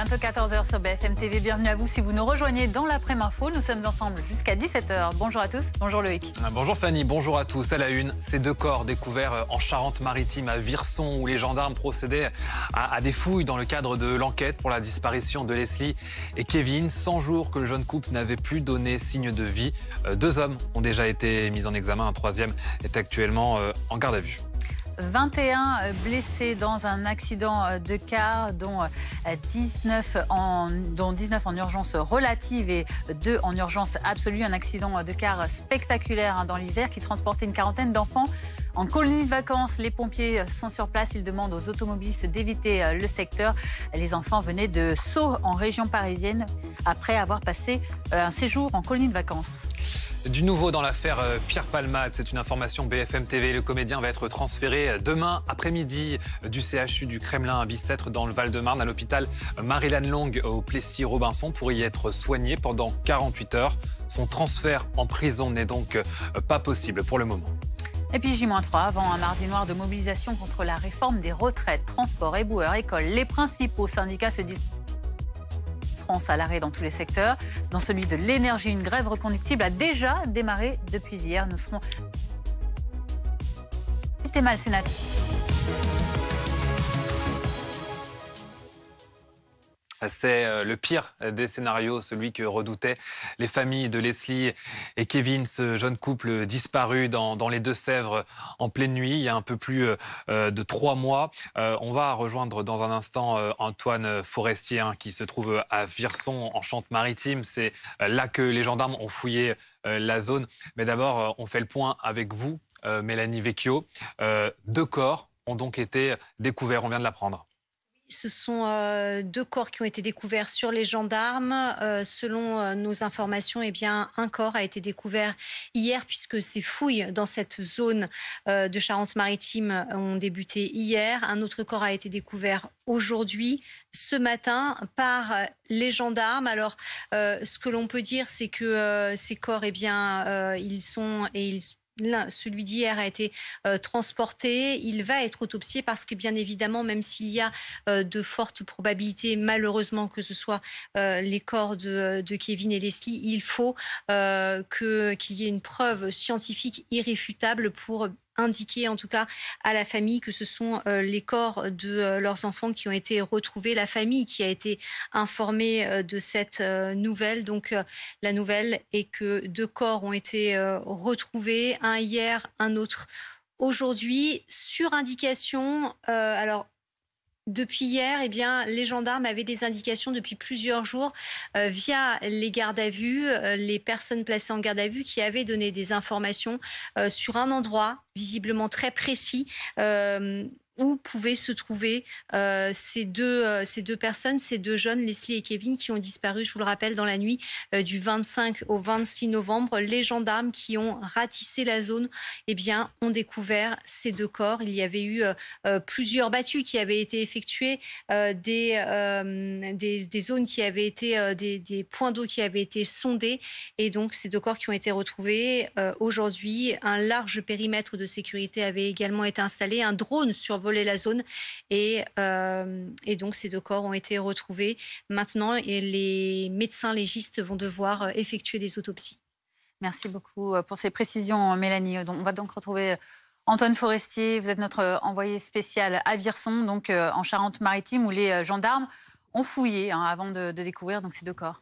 bientôt 14 h sur BFM TV. Bienvenue à vous si vous nous rejoignez dans l'après-midi info. Nous sommes ensemble jusqu'à 17 h. Bonjour à tous, bonjour Loïc. Bonjour Fanny, bonjour à tous. À la une, ces deux corps découverts en Charente-Maritime à Virson où les gendarmes procédaient à des fouilles dans le cadre de l'enquête pour la disparition de Leslie et Kevin. 100 jours que le jeune couple n'avait plus donné signe de vie. Deux hommes ont déjà été mis en examen, un troisième est actuellement en garde à vue. 21 blessés dans un accident de car, dont 19 en urgence relative et 2 en urgence absolue. Un accident de car spectaculaire dans l'Isère qui transportait une quarantaine d'enfants en colonie de vacances. Les pompiers sont sur place. Ils demandent aux automobilistes d'éviter le secteur. Les enfants venaient de Sceaux en région parisienne après avoir passé un séjour en colonie de vacances. Du nouveau dans l'affaire Pierre Palmade, c'est une information BFM TV. Le comédien va être transféré demain après-midi du CHU du Kremlin à Bicêtre dans le Val-de-Marne à l'hôpital Marie-Lane Long au Plessis-Robinson pour y être soigné pendant 48 heures. Son transfert en prison n'est donc pas possible pour le moment. Et puis J-3, avant un mardi noir de mobilisation contre la réforme des retraites, transports, éboueurs, écoles, les principaux syndicats se disent France à l'arrêt dans tous les secteurs. Dans celui de l'énergie, une grève reconductible a déjà démarré depuis hier. Nous serons... C'était mal, sénateur. C'est le pire des scénarios, celui que redoutaient les familles de Leslie et Kevin, ce jeune couple disparu dans les Deux-Sèvres en pleine nuit, il y a un peu plus de 3 mois. On va rejoindre dans un instant Antoine Forestier, qui se trouve à Virson, en Charente-Maritime. C'est là que les gendarmes ont fouillé la zone. Mais d'abord, on fait le point avec vous, Mélanie Vecchio. 2 corps ont donc été découverts, on vient de l'apprendre. Ce sont 2 corps qui ont été découverts sur les gendarmes. Selon nos informations, eh bien, un corps a été découvert hier puisque ces fouilles dans cette zone de Charente-Maritime ont débuté hier. Un autre corps a été découvert aujourd'hui, ce matin, par les gendarmes. Alors, ce que l'on peut dire, c'est que ces corps, eh bien, celui d'hier a été transporté. Il va être autopsié parce que, bien évidemment, même s'il y a de fortes probabilités, malheureusement, que ce soit les corps de Kevin et Leslie, il faut qu'il y ait une preuve scientifique irréfutable pour indiquer en tout cas à la famille que ce sont les corps de leurs enfants qui ont été retrouvés. La famille qui a été informée de cette nouvelle. Donc la nouvelle est que 2 corps ont été retrouvés, un hier, un autre aujourd'hui, sur indication. Depuis hier, eh bien, les gendarmes avaient des indications depuis plusieurs jours via les gardes à vue, les personnes placées en garde à vue qui avaient donné des informations sur un endroit visiblement très précis où pouvaient se trouver ces deux personnes, ces 2 jeunes, Leslie et Kevin, qui ont disparu, je vous le rappelle, dans la nuit du 25 au 26 novembre. Les gendarmes qui ont ratissé la zone, eh bien, ont découvert ces 2 corps. Il y avait eu plusieurs battues qui avaient été effectuées, des zones qui avaient été, des points d'eau qui avaient été sondés. Et donc, ces 2 corps qui ont été retrouvés aujourd'hui. Un large périmètre de sécurité avait également été installé. Un drone survolait la zone et donc ces 2 corps ont été retrouvés maintenant et les médecins légistes vont devoir effectuer des autopsies. Merci beaucoup pour ces précisions, Mélanie. On va donc retrouver Antoine Forestier. Vous êtes notre envoyé spécial à Virson, donc en Charente-Maritime, où les gendarmes ont fouillé avant de découvrir donc, ces 2 corps.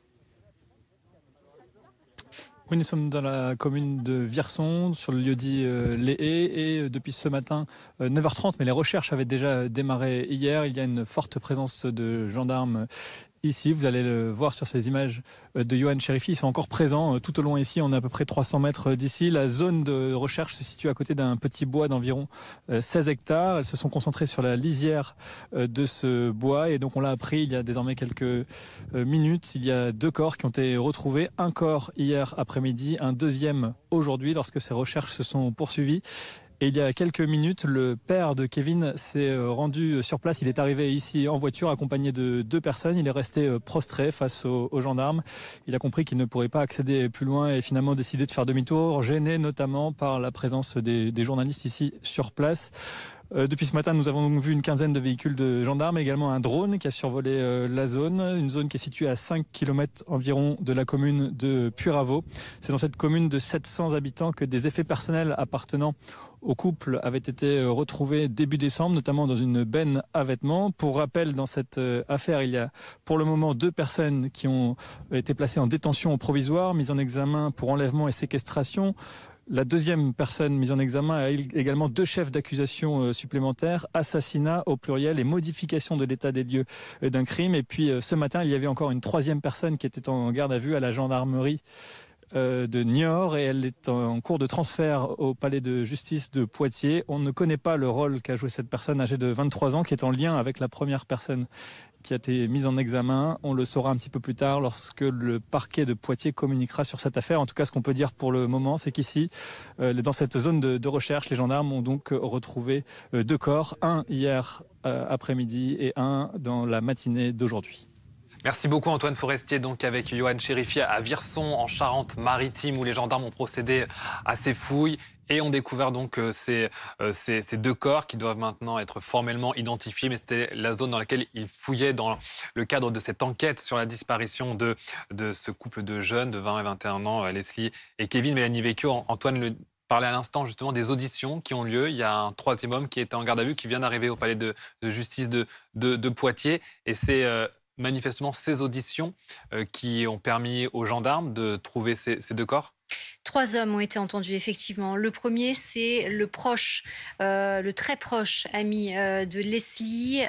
Oui, nous sommes dans la commune de Virson, sur le lieu-dit Les Haies, et depuis ce matin, 9h30, mais les recherches avaient déjà démarré hier. Il y a une forte présence de gendarmes ici. Vous allez le voir sur ces images de Johan Chérifi. Ils sont encore présents tout au long ici. On est à peu près 300 mètres d'ici. La zone de recherche se situe à côté d'un petit bois d'environ 16 hectares. Elles se sont concentrées sur la lisière de ce bois. Et donc, on l'a appris il y a désormais quelques minutes. Il y a 2 corps qui ont été retrouvés. Un corps hier après-midi, un deuxième aujourd'hui lorsque ces recherches se sont poursuivies. Et il y a quelques minutes, le père de Kevin s'est rendu sur place. Il est arrivé ici en voiture accompagné de 2 personnes. Il est resté prostré face aux gendarmes. Il a compris qu'il ne pourrait pas accéder plus loin et finalement décidé de faire demi-tour, gêné notamment par la présence des journalistes ici sur place. Depuis ce matin, nous avons donc vu une quinzaine de véhicules de gendarmes, également un drone qui a survolé la zone, une zone qui est située à 5 km environ de la commune de Puyraveau. C'est dans cette commune de 700 habitants que des effets personnels appartenant au couple avaient été retrouvés début décembre, notamment dans une benne à vêtements. Pour rappel, dans cette affaire, il y a pour le moment 2 personnes qui ont été placées en détention provisoire, mises en examen pour enlèvement et séquestration. La deuxième personne mise en examen a également 2 chefs d'accusation supplémentaires, assassinat au pluriel et modification de l'état des lieux d'un crime. Et puis ce matin, il y avait encore une 3e personne qui était en garde à vue à la gendarmerie de Niort et elle est en cours de transfert au palais de justice de Poitiers. On ne connaît pas le rôle qu'a joué cette personne âgée de 23 ans qui est en lien avec la première personne qui a été mise en examen. On le saura un petit peu plus tard lorsque le parquet de Poitiers communiquera sur cette affaire. En tout cas, ce qu'on peut dire pour le moment, c'est qu'ici, dans cette zone de recherche, les gendarmes ont donc retrouvé 2 corps, un hier après-midi et un dans la matinée d'aujourd'hui. Merci beaucoup Antoine Forestier, donc avec Yoann Chérifi à Virson en Charente-Maritime où les gendarmes ont procédé à ces fouilles et ont découvert donc ces 2 corps qui doivent maintenant être formellement identifiés. Mais c'était la zone dans laquelle ils fouillaient dans le cadre de cette enquête sur la disparition de ce couple de jeunes de 20 et 21 ans, Leslie et Kevin. Mélanie Vecchio, Antoine le parlait à l'instant justement des auditions qui ont lieu. Il y a un 3e homme qui était en garde à vue qui vient d'arriver au palais de justice de Poitiers et c'est manifestement ces auditions qui ont permis aux gendarmes de trouver ces 2 corps. 3 hommes ont été entendus, effectivement. Le premier, c'est le très proche ami de Leslie,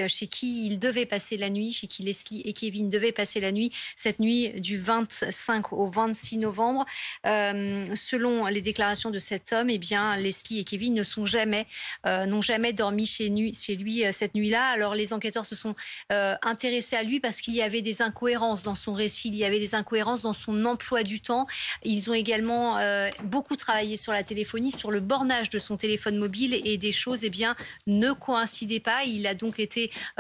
chez qui il devait passer la nuit, chez qui Leslie et Kevin devaient passer la nuit, cette nuit du 25 au 26 novembre. Selon les déclarations de cet homme, eh bien, Leslie et Kevin n'ont jamais dormi chez lui cette nuit-là. Alors, les enquêteurs se sont intéressés à lui parce qu'il y avait des incohérences dans son récit, il y avait des incohérences dans son emploi du temps. Ils ont également beaucoup travaillé sur la téléphonie, sur le bornage de son téléphone mobile et des choses ne coïncidaient pas. Il a donc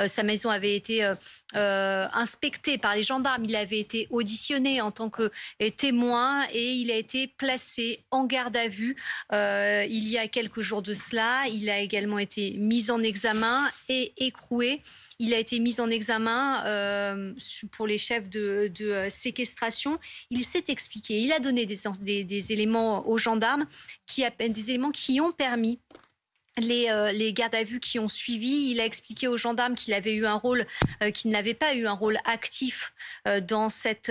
sa maison avait été inspectée par les gendarmes, il avait été auditionné en tant que témoin et il a été placé en garde à vue il y a quelques jours de cela. Il a également été mis en examen et écroué. Il a été mis en examen pour les chefs de séquestration. Il s'est expliqué. Il a donné des éléments aux gendarmes, des éléments qui ont permis les gardes à vue qui ont suivi. Il a expliqué aux gendarmes qu'il avait eu un rôle, qu'il n'avait pas eu un rôle actif dans cette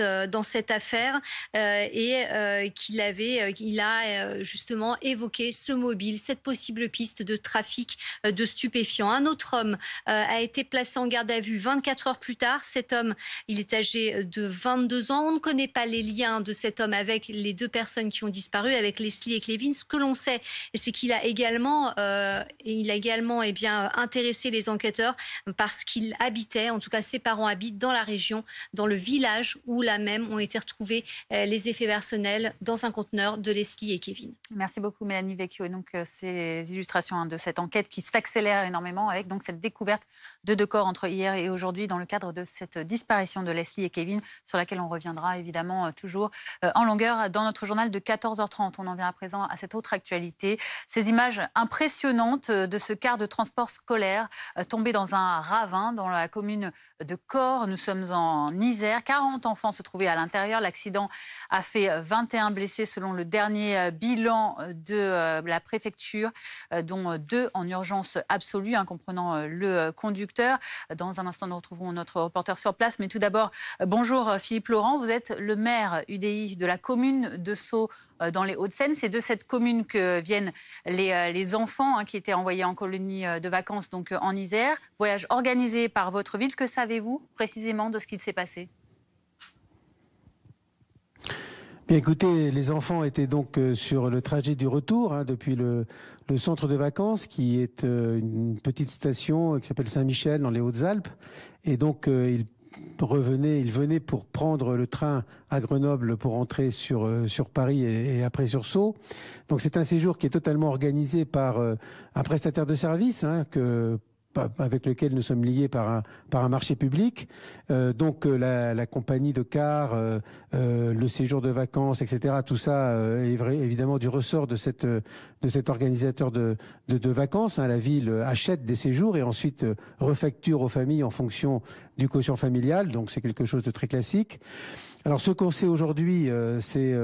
affaire et qu'il a justement évoqué ce mobile, cette possible piste de trafic de stupéfiants. Un autre homme a été placé en garde à vue 24 heures plus tard. Cet homme, il est âgé de 22 ans. On ne connaît pas les liens de cet homme avec les 2 personnes qui ont disparu, avec Leslie et Kevin. Ce que l'on sait, c'est qu'il a également intéressé les enquêteurs parce qu'il habitait, en tout cas ses parents habitent dans la région, dans le village où là même ont été retrouvés les effets personnels dans un conteneur de Leslie et Kevin. Merci beaucoup Mélanie Vecchio. Et donc ces illustrations de cette enquête qui s'accélère énormément avec donc cette découverte de 2 corps entre hier et aujourd'hui dans le cadre de cette disparition de Leslie et Kevin sur laquelle on reviendra évidemment toujours en longueur dans notre journal de 14h30. On en vient à présent à cette autre actualité. Ces images impressionnantes de ce car de transport scolaire tombé dans un ravin dans la commune de Corps. Nous sommes en Isère. 40 enfants se trouvaient à l'intérieur. L'accident a fait 21 blessés selon le dernier bilan de la préfecture, dont 2 en urgence absolue, comprenant le conducteur. Dans un instant, nous retrouverons notre reporter sur place. Mais tout d'abord, bonjour Philippe Laurent. Vous êtes le maire UDI de la commune de Sceaux dans les Hauts-de-Seine. C'est de cette commune que viennent les enfants qui étaient envoyés en colonie de vacances donc en Isère. Voyage organisé par votre ville. Que savez-vous précisément de ce qui s'est passé ? Bien écoutez, les enfants étaient donc sur le trajet du retour depuis le centre de vacances qui est une petite station qui s'appelle Saint-Michel dans les Hautes-Alpes. Et donc ils venaient pour prendre le train à Grenoble pour entrer sur Paris et après sur Sceaux. Donc c'est un séjour qui est totalement organisé par un prestataire de service que avec lequel nous sommes liés par un marché public. Donc la compagnie de cars, le séjour de vacances, etc. Tout ça est évidemment du ressort de cet organisateur de vacances. La ville achète des séjours et ensuite refacture aux familles en fonction du quotient familial. Donc c'est quelque chose de très classique. Alors ce qu'on sait aujourd'hui, c'est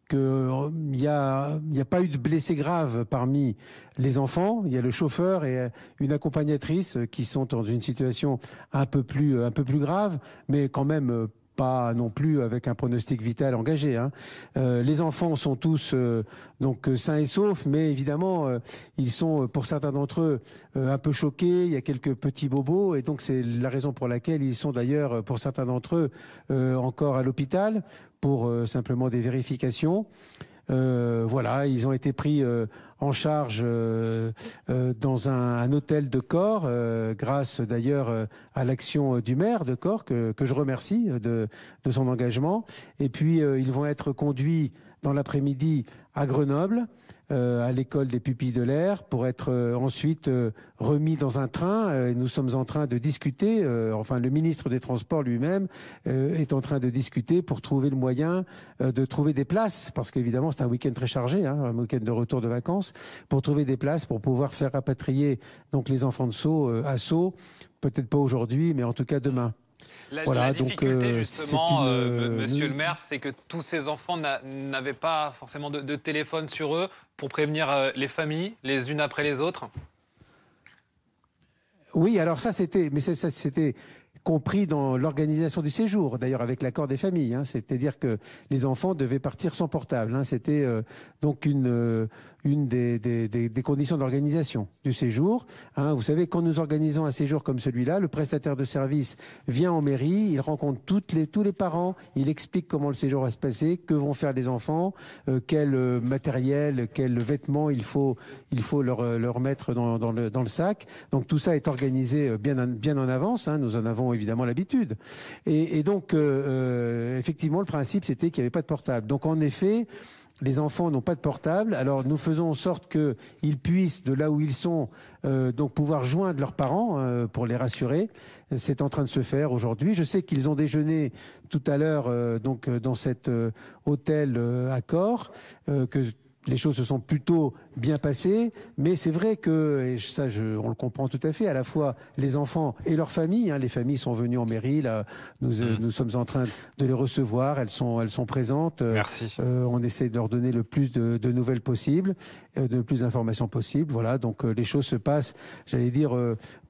qu'il n'y a pas eu de blessés graves parmi les enfants. Il y a le chauffeur et une accompagnatrice qui sont dans une situation un peu plus grave, mais quand même pas non plus avec un pronostic vital engagé. Les enfants sont tous donc sains et saufs, mais évidemment ils sont pour certains d'entre eux un peu choqués. Il y a quelques petits bobos et donc c'est la raison pour laquelle ils sont d'ailleurs pour certains d'entre eux encore à l'hôpital pour simplement des vérifications. Voilà, ils ont été pris en charge dans un hôtel de Corps, grâce d'ailleurs à l'action du maire de Corps, que je remercie de son engagement. Et puis ils vont être conduits dans l'après-midi à Grenoble, à l'école des pupilles de l'air, pour être ensuite remis dans un train. Nous sommes en train de discuter, enfin le ministre des Transports lui-même est en train de discuter pour trouver le moyen de trouver des places, parce qu'évidemment c'est un week-end très chargé, un week-end de retour de vacances, pour trouver des places pour pouvoir faire rapatrier donc les enfants de Sceaux à Sceaux, peut-être pas aujourd'hui, mais en tout cas demain. La difficulté, justement, monsieur le maire, c'est que tous ces enfants n'avaient pas forcément de téléphone sur eux pour prévenir les familles, les unes après les autres. Oui, alors ça c'était compris dans l'organisation du séjour, d'ailleurs avec l'accord des familles. C'est-à-dire que les enfants devaient partir sans portable. C'était donc une des conditions d'organisation du séjour. Vous savez, quand nous organisons un séjour comme celui-là, le prestataire de service vient en mairie, il rencontre tous les parents, il explique comment le séjour va se passer, que vont faire les enfants, quel matériel, quels vêtements il faut leur mettre dans le sac. Donc tout ça est organisé bien en avance. Nous en avons évidemment l'habitude. Et donc effectivement, le principe c'était qu'il n'y avait pas de portable. Donc en effet, les enfants n'ont pas de portable, alors nous faisons en sorte qu'ils puissent, de là où ils sont, donc pouvoir joindre leurs parents pour les rassurer. C'est en train de se faire aujourd'hui. Je sais qu'ils ont déjeuné tout à l'heure donc dans cet hôtel à Corps, que les choses se sont plutôt bien passées, mais c'est vrai que, et ça on le comprend tout à fait, à la fois les enfants et leurs familles, les familles sont venues en mairie, là, nous sommes en train de les recevoir, elles sont présentes. Merci. On essaie de leur donner le plus de nouvelles possibles, de plus d'informations possibles. Voilà, donc les choses se passent, j'allais dire,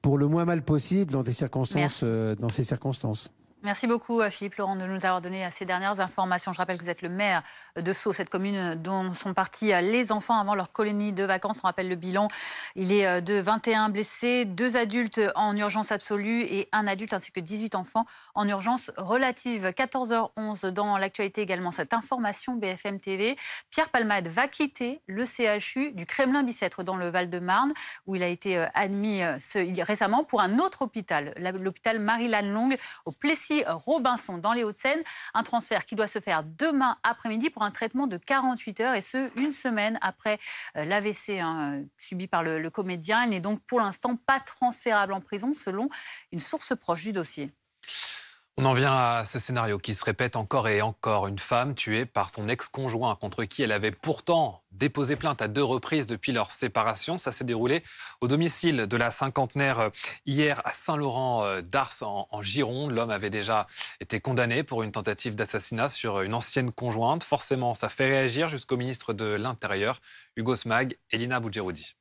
pour le moins mal possible dans ces circonstances. Merci beaucoup, Philippe Laurent, de nous avoir donné ces dernières informations. Je rappelle que vous êtes le maire de Sceaux, cette commune dont sont partis les enfants avant leur colonie de vacances. On rappelle le bilan. Il est de 21 blessés, 2 adultes en urgence absolue et 1 adulte ainsi que 18 enfants en urgence relative. 14h11 dans l'actualité également. Cette information BFM TV. Pierre Palmade va quitter le CHU du Kremlin-Bicêtre dans le Val-de-Marne où il a été admis récemment pour un autre hôpital, l'hôpital Marie-Lannelongue au Plessis-Robinson dans les Hauts-de-Seine. Un transfert qui doit se faire demain après-midi pour un traitement de 48 heures et ce, une semaine après l'AVC subi par le comédien. Il n'est donc pour l'instant pas transférable en prison selon une source proche du dossier. On en vient à ce scénario qui se répète encore et encore. Une femme tuée par son ex-conjoint contre qui elle avait pourtant déposé plainte à 2 reprises depuis leur séparation. Ça s'est déroulé au domicile de la cinquantenaire hier à Saint-Laurent-d'Ars en Gironde. L'homme avait déjà été condamné pour une tentative d'assassinat sur une ancienne conjointe. Forcément, ça fait réagir jusqu'au ministre de l'Intérieur, Hugo Smag et Lina Boudjeroudi.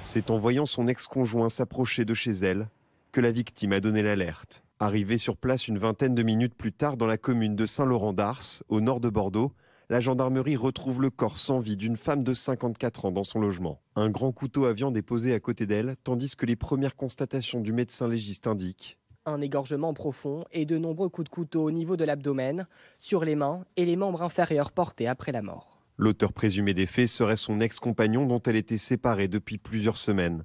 C'est en voyant son ex-conjoint s'approcher de chez elle que la victime a donné l'alerte. Arrivée sur place une vingtaine de minutes plus tard dans la commune de Saint-Laurent-d'Ars, au nord de Bordeaux, la gendarmerie retrouve le corps sans vie d'une femme de 54 ans dans son logement. Un grand couteau à viande est posé à côté d'elle, tandis que les premières constatations du médecin légiste indiquent un égorgement profond et de nombreux coups de couteau au niveau de l'abdomen, sur les mains et les membres inférieurs portés après la mort. L'auteur présumé des faits serait son ex-compagnon dont elle était séparée depuis plusieurs semaines.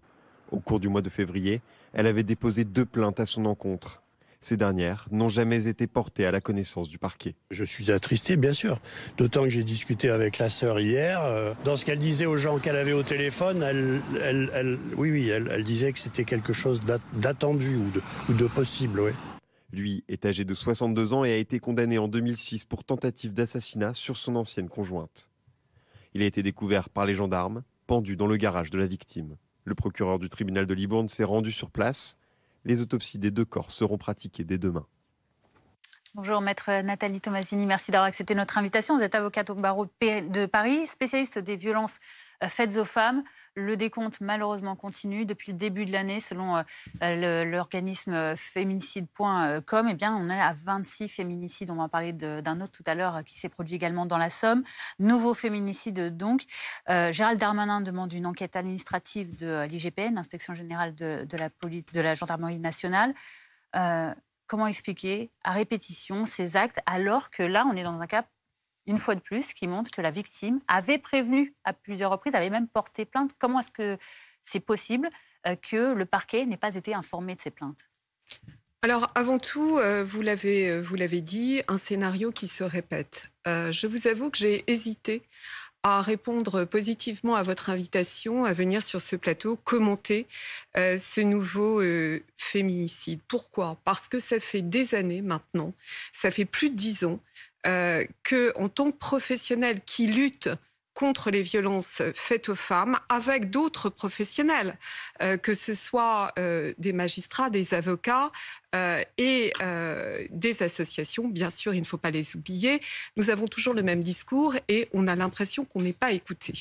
Au cours du mois de février, elle avait déposé 2 plaintes à son encontre. Ces dernières n'ont jamais été portées à la connaissance du parquet. Je suis attristé, bien sûr. D'autant que j'ai discuté avec la sœur hier. Dans ce qu'elle disait aux gens qu'elle avait au téléphone, elle disait que c'était quelque chose d'attendu ou de possible. Oui. Lui est âgé de 62 ans et a été condamné en 2006 pour tentative d'assassinat sur son ancienne conjointe. Il a été découvert par les gendarmes, pendu dans le garage de la victime. Le procureur du tribunal de Libourne s'est rendu sur place. Les autopsies des 2 corps seront pratiquées dès demain. Bonjour Maître Nathalie Tomasini, merci d'avoir accepté notre invitation. Vous êtes avocate au barreau de Paris, spécialiste des violences faites aux femmes. Le décompte malheureusement continue. Depuis le début de l'année, selon l'organisme féminicide.com, eh bien, on est à 26 féminicides. On va en parler d'un autre tout à l'heure qui s'est produit également dans la Somme. Nouveau féminicide donc. Gérald Darmanin demande une enquête administrative de l'IGPN, l'Inspection générale de la Gendarmerie nationale. Comment expliquer à répétition ces actes alors que là, on est dans un cas, une fois de plus, qui montre que la victime avait prévenu à plusieurs reprises, avait même porté plainte. Comment est-ce que c'est possible que le parquet n'ait pas été informé de ces plaintes ? Alors, avant tout, vous l'avez dit, un scénario qui se répète. Je vous avoue que j'ai hésité à répondre positivement à votre invitation à venir sur ce plateau commenter ce nouveau féminicide. Pourquoi ? Parce que ça fait des années maintenant, ça fait plus de 10 ans qu'en tant que professionnel qui lutte contre les violences faites aux femmes, avec d'autres professionnels, que ce soit des magistrats, des avocats et des associations. Bien sûr, il ne faut pas les oublier. Nous avons toujours le même discours et on a l'impression qu'on n'est pas écouté.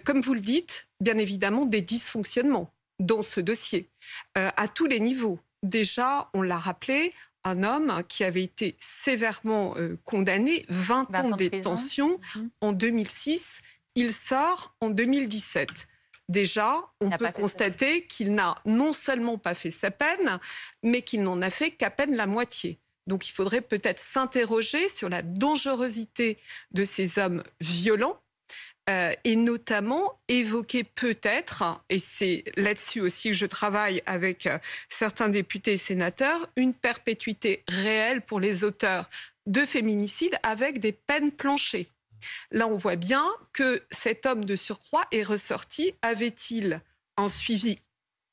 Comme vous le dites, bien évidemment, des dysfonctionnements dans ce dossier, à tous les niveaux. Déjà, on l'a rappelé, un homme qui avait été sévèrement condamné, 20 ans de détention en 2006, il sort en 2017. Déjà, on peut constater qu'il n'a non seulement pas fait sa peine, mais qu'il n'en a fait qu'à peine la moitié. Donc il faudrait peut-être s'interroger sur la dangerosité de ces hommes violents, et notamment évoquer peut-être, et c'est là-dessus aussi que je travaille avec certains députés et sénateurs, une perpétuité réelle pour les auteurs de féminicides avec des peines planchées. Là, on voit bien que cet homme de surcroît est ressorti. Avait-il un suivi ?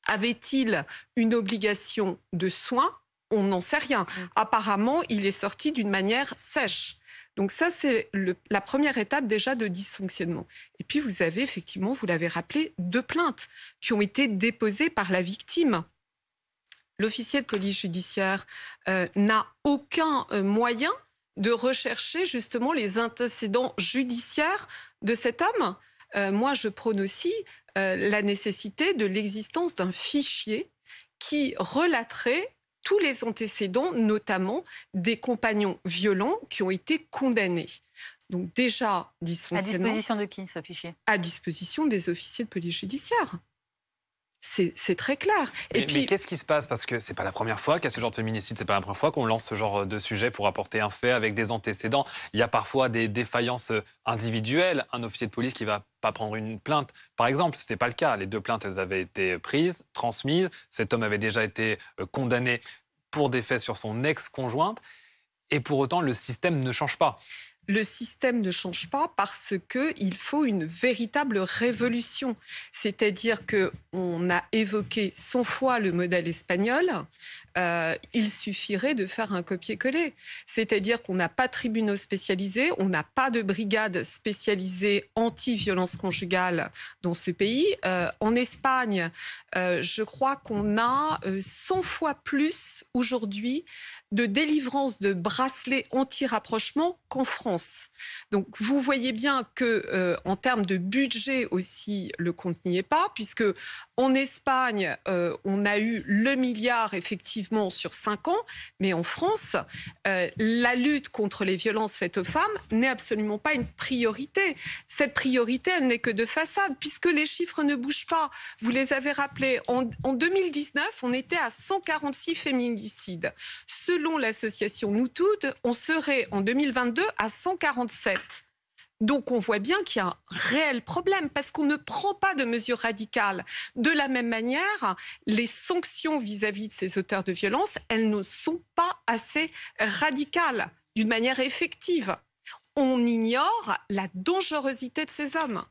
Avait-il une obligation de soins ? On n'en sait rien. Apparemment, il est sorti d'une manière sèche. Donc ça, c'est la première étape déjà de dysfonctionnement. Et puis vous avez effectivement, vous l'avez rappelé, 2 plaintes qui ont été déposées par la victime. L'officier de police judiciaire n'a aucun moyen de rechercher justement les antécédents judiciaires de cet homme. Moi, je prône aussi la nécessité de l'existence d'un fichier qui relaterait tous les antécédents, notamment des compagnons violents qui ont été condamnés. Donc déjà, dysfonctionnement. À disposition de qui, ce fichier ? À disposition des officiers de police judiciaire. C'est très clair. Mais qu'est-ce qui se passe ? Parce que c'est pas la première fois qu'il y a ce genre de féminicide, c'est pas la première fois qu'on lance ce genre de sujet pour apporter un fait avec des antécédents. Il y a parfois des défaillances individuelles. Un officier de police qui va pas prendre une plainte, par exemple, c'était pas le cas. Les 2 plaintes, elles avaient été prises, transmises. Cet homme avait déjà été condamné pour des faits sur son ex-conjointe. Et pour autant, le système ne change pas. Le système ne change pas parce qu'il faut une véritable révolution. C'est-à-dire qu'on a évoqué 100 fois le modèle espagnol. Il suffirait de faire un copier-coller. C'est-à-dire qu'on n'a pas de tribunaux spécialisés, on n'a pas de brigade spécialisée anti-violence conjugale dans ce pays. En Espagne, je crois qu'on a 100 fois plus aujourd'hui de délivrance de bracelets anti-rapprochement qu'en France. Donc vous voyez bien que en termes de budget aussi, le compte n'y est pas, puisque en Espagne, on a eu le milliard effectivement sur 5 ans, mais en France, la lutte contre les violences faites aux femmes n'est absolument pas une priorité. Cette priorité, elle n'est que de façade, puisque les chiffres ne bougent pas. Vous les avez rappelés. En 2019, on était à 146 féminicides. Selon l'association Nous Toutes, on serait en 2022 à 147. Donc on voit bien qu'il y a un réel problème parce qu'on ne prend pas de mesures radicales. De la même manière, les sanctions vis-à-vis de ces auteurs de violence, elles ne sont pas assez radicales, d'une manière effective. On ignore la dangerosité de ces hommes.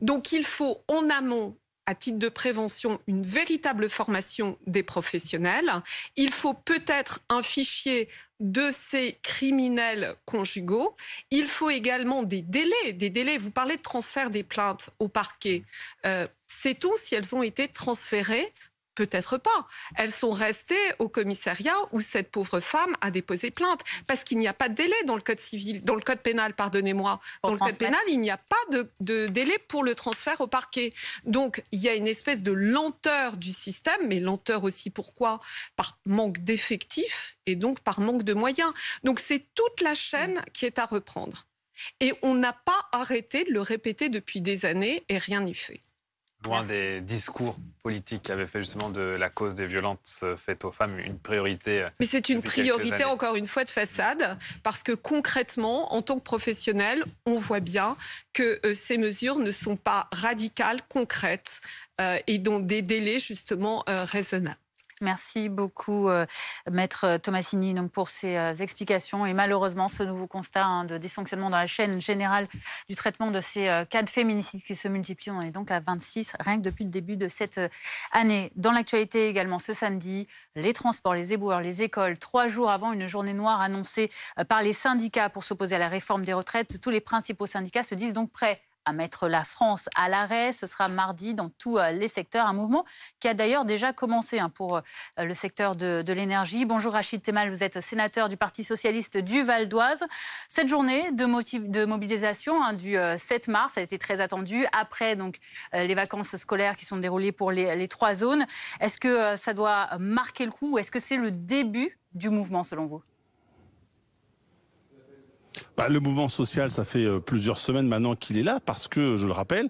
Donc il faut en amont, à titre de prévention, une véritable formation des professionnels. Il faut peut-être un fichier de ces criminels conjugaux. Il faut également des délais. Vous parlez de transfert des plaintes au parquet. Sait-on si elles ont été transférées ? Peut-être pas. Elles sont restées au commissariat où cette pauvre femme a déposé plainte. Parce qu'il n'y a pas de délai dans le code civil, dans le code pénal, pardonnez-moi. Dans le code pénal, il n'y a pas de délai pour le transfert au parquet. Donc, il y a une espèce de lenteur du système, mais lenteur aussi pourquoi ? Par manque d'effectifs et donc par manque de moyens. Donc, c'est toute la chaîne qui est à reprendre. Et on n'a pas arrêté de le répéter depuis des années et rien n'y fait. Loin des discours politiques qui avaient fait justement de la cause des violences faites aux femmes une priorité. Mais c'est une priorité, encore une fois, de façade, parce que concrètement, en tant que professionnel, on voit bien que ces mesures ne sont pas radicales, concrètes, et dont des délais justement raisonnables. Merci beaucoup, Maître Tomassini, donc pour ces explications. Et malheureusement, ce nouveau constat de dysfonctionnement dans la chaîne générale du traitement de ces cas de féminicide qui se multiplient, on est donc à 26, rien que depuis le début de cette année. Dans l'actualité également, ce samedi, les transports, les éboueurs, les écoles, 3 jours avant une journée noire annoncée par les syndicats pour s'opposer à la réforme des retraites, tous les principaux syndicats se disent donc prêts à mettre la France à l'arrêt. Ce sera mardi dans tous les secteurs. Un mouvement qui a d'ailleurs déjà commencé pour le secteur de l'énergie. Bonjour Rachid Temal, vous êtes sénateur du Parti socialiste du Val d'Oise. Cette journée de mobilisation du 7 mars, elle était très attendue. Après donc, les vacances scolaires qui sont déroulées pour les 3 zones. Est-ce que ça doit marquer le coup ou est-ce que c'est le début du mouvement selon vous ? Le mouvement social, ça fait plusieurs semaines maintenant qu'il est là parce que, je le rappelle,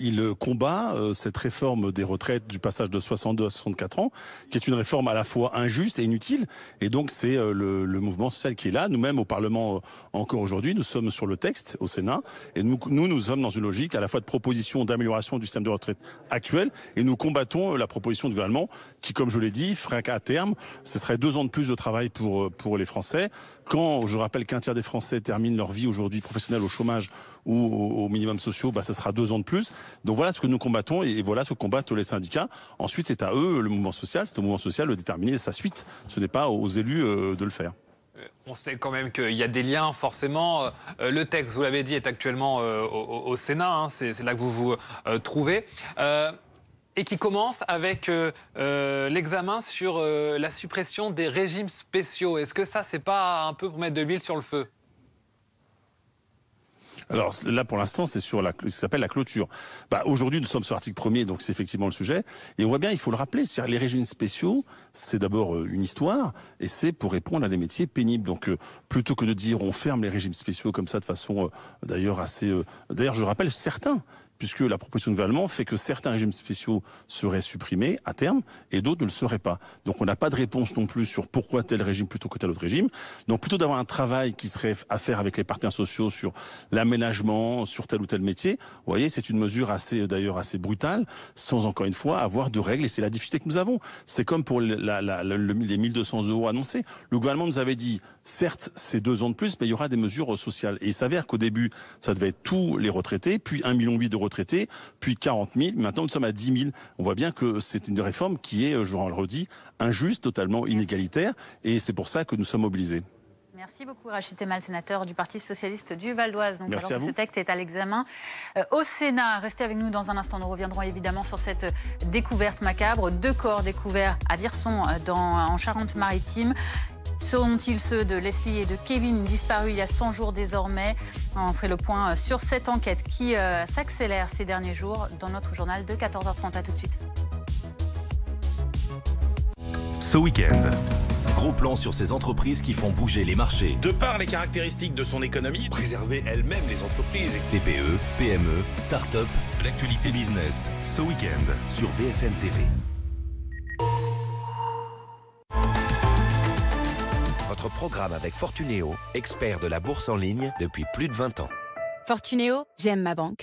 il combat cette réforme des retraites du passage de 62 à 64 ans, qui est une réforme à la fois injuste et inutile. Et donc, c'est le mouvement social qui est là. Nous-mêmes, au Parlement, encore aujourd'hui, nous sommes sur le texte au Sénat. Et nous sommes dans une logique à la fois de proposition d'amélioration du système de retraite actuel. Et nous combattons la proposition du gouvernement qui, comme je l'ai dit, ferait qu'à terme, ce serait 2 ans de plus de travail pour les Français. Quand, je rappelle qu'un tiers des Français terminent leur vie aujourd'hui professionnelle au chômage ou au minimum sociaux, ça sera 2 ans de plus. Donc voilà ce que nous combattons et voilà ce que combattent les syndicats. Ensuite, c'est à eux, le mouvement social, c'est au mouvement social de déterminer sa suite. Ce n'est pas aux élus de le faire. On sait quand même qu'il y a des liens, forcément. Le texte, vous l'avez dit, est actuellement au Sénat. C'est là que vous vous trouvez. Et qui commence avec l'examen sur la suppression des régimes spéciaux. Est-ce que ça, c'est pas un peu pour mettre de l'huile sur le feu ? Alors là, pour l'instant, c'est sur ce qui s'appelle la clôture. Aujourd'hui, nous sommes sur l'article 1er, donc c'est effectivement le sujet. Et on voit bien, il faut le rappeler, les régimes spéciaux, c'est d'abord une histoire, et c'est pour répondre à des métiers pénibles. Donc plutôt que de dire on ferme les régimes spéciaux comme ça de façon d'ailleurs assez... D'ailleurs, je rappelle certains, puisque la proposition du gouvernement fait que certains régimes spéciaux seraient supprimés à terme et d'autres ne le seraient pas. Donc on n'a pas de réponse non plus sur pourquoi tel régime plutôt que tel autre régime. Donc plutôt d'avoir un travail qui serait à faire avec les partenaires sociaux sur l'aménagement, sur tel ou tel métier. Vous voyez, c'est une mesure d'ailleurs assez brutale, sans encore une fois avoir de règles, et c'est la difficulté que nous avons. C'est comme pour les 1200 € annoncés. Le gouvernement nous avait dit, certes, c'est 2 ans de plus, mais il y aura des mesures sociales. Et il s'avère qu'au début, ça devait être tous les retraités, puis 1,8 million de retraités, puis 40 000. Maintenant, nous sommes à 10 000. On voit bien que c'est une réforme qui est, je le redis, injuste, totalement inégalitaire. Et c'est pour ça que nous sommes mobilisés. Merci beaucoup Rachid Temal, sénateur du Parti socialiste du Val d'Oise. Donc, merci alors que ce texte est à l'examen au Sénat. Restez avec nous dans un instant. Nous reviendrons évidemment sur cette découverte macabre. 2 corps découverts à Virson en Charente-Maritime. Seront-ils ceux de Leslie et de Kevin, disparus il y a 100 jours désormais? On ferait le point sur cette enquête qui s'accélère ces derniers jours dans notre journal de 14h30. À tout de suite. Ce week-end, gros plan sur ces entreprises qui font bouger les marchés. De par les caractéristiques de son économie, préserver elle-même les entreprises. TPE, PME, start-up, l'actualité business. Ce week-end sur BFM TV. Votre programme avec Fortunéo, expert de la bourse en ligne depuis plus de 20 ans. Fortunéo, j'aime ma banque.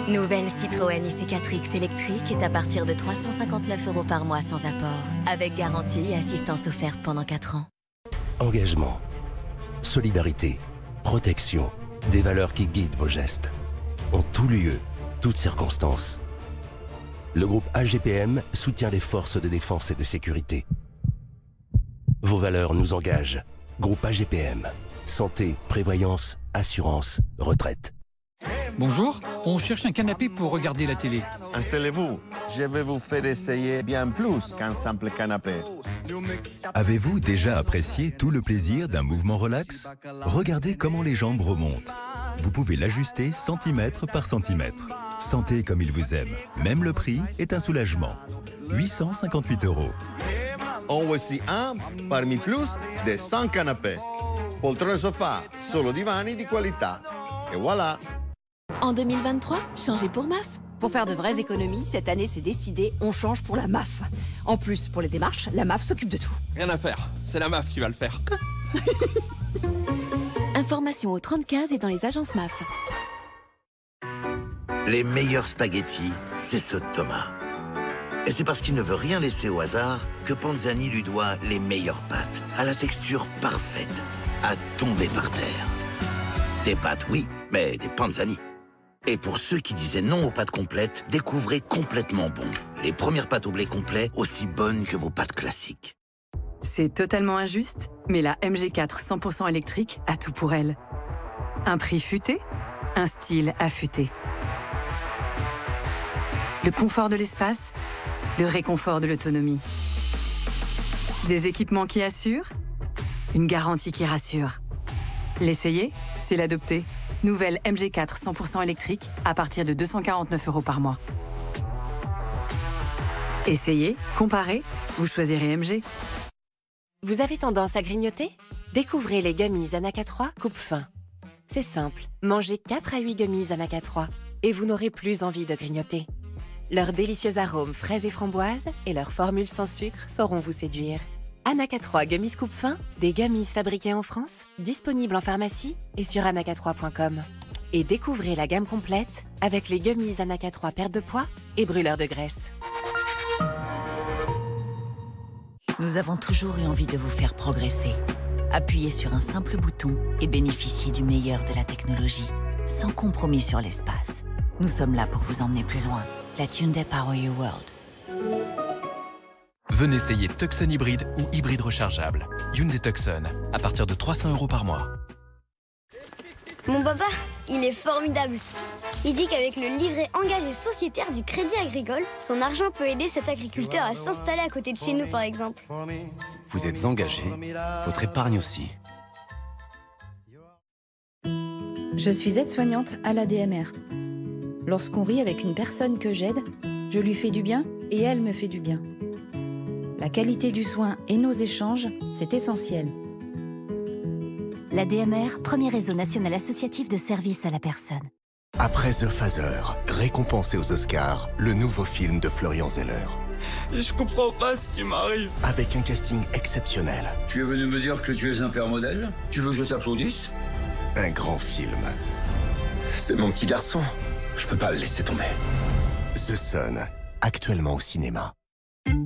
Nouvelle Citroën IC4X électrique est à partir de 359 € par mois sans apport, avec garantie et assistance offerte pendant 4 ans. Engagement, solidarité, protection, des valeurs qui guident vos gestes. En tout lieu, toutes circonstances. Le groupe AGPM soutient les forces de défense et de sécurité. Vos valeurs nous engagent. Groupe AGPM. Santé, prévoyance, assurance, retraite. Bonjour, on cherche un canapé pour regarder la télé. Installez-vous, je vais vous faire essayer bien plus qu'un simple canapé. Avez-vous déjà apprécié tout le plaisir d'un mouvement relax? Regardez comment les jambes remontent. Vous pouvez l'ajuster centimètre par centimètre. Sentez comme il vous aime. Même le prix est un soulagement. 858 €. En voici un parmi plus de 100 canapés. Poltrone sofa, solo divani di qualità. Et voilà. En 2023, changez pour MAF. Pour faire de vraies économies, cette année c'est décidé, on change pour la MAF. En plus, pour les démarches, la MAF s'occupe de tout. Rien à faire, c'est la MAF qui va le faire. Information au 3015 et dans les agences MAF. Les meilleurs spaghettis, c'est ceux de Thomas. Et c'est parce qu'il ne veut rien laisser au hasard que Panzani lui doit les meilleures pâtes, à la texture parfaite, à tomber par terre. Des pâtes, oui, mais des Panzani. Et pour ceux qui disaient non aux pâtes complètes, découvrez Complètement Bon. Les premières pâtes au blé complet, aussi bonnes que vos pâtes classiques. C'est totalement injuste, mais la MG4 100% électrique a tout pour elle. Un prix futé, un style affûté. Le confort de l'espace, le réconfort de l'autonomie. Des équipements qui assurent, une garantie qui rassure. L'essayer, c'est l'adopter. Nouvelle MG4 100% électrique à partir de 249 € par mois. Essayez, comparez, vous choisirez MG. Vous avez tendance à grignoter? Découvrez les gummies Anaca 3 coupe fin. C'est simple, mangez 4 à 8 gummies Anaca 3 et vous n'aurez plus envie de grignoter. Leurs délicieux arômes fraises et framboises et leurs formules sans sucre sauront vous séduire. Anaca 3 gummies coupe fin, des gummies fabriquées en France, disponibles en pharmacie et sur anaca3.com. Et découvrez la gamme complète avec les gummies Anaca 3 perte de poids et brûleurs de graisse. Nous avons toujours eu envie de vous faire progresser. Appuyez sur un simple bouton et bénéficiez du meilleur de la technologie, sans compromis sur l'espace. Nous sommes là pour vous emmener plus loin. Let Hyundai Power Your World. Venez essayer Tucson hybride ou hybride rechargeable. Hyundai Tucson, à partir de 300 € par mois. Mon papa, il est formidable. Il dit qu'avec le livret engagé sociétaire du Crédit Agricole, son argent peut aider cet agriculteur à s'installer à côté de chez nous, par exemple. Vous êtes engagé, votre épargne aussi. Je suis aide-soignante à l'ADMR. Lorsqu'on rit avec une personne que j'aide, je lui fais du bien et elle me fait du bien. La qualité du soin et nos échanges, c'est essentiel. L'ADMR, premier réseau national associatif de services à la personne. Après The Phaser, récompensé aux Oscars, le nouveau film de Florian Zeller. Je comprends pas ce qui m'arrive. Avec un casting exceptionnel. Tu es venu me dire que tu es un père modèle? Tu veux que je t'applaudisse? Un grand film. C'est mon petit garçon. Je peux pas le laisser tomber. The Sun, actuellement au cinéma.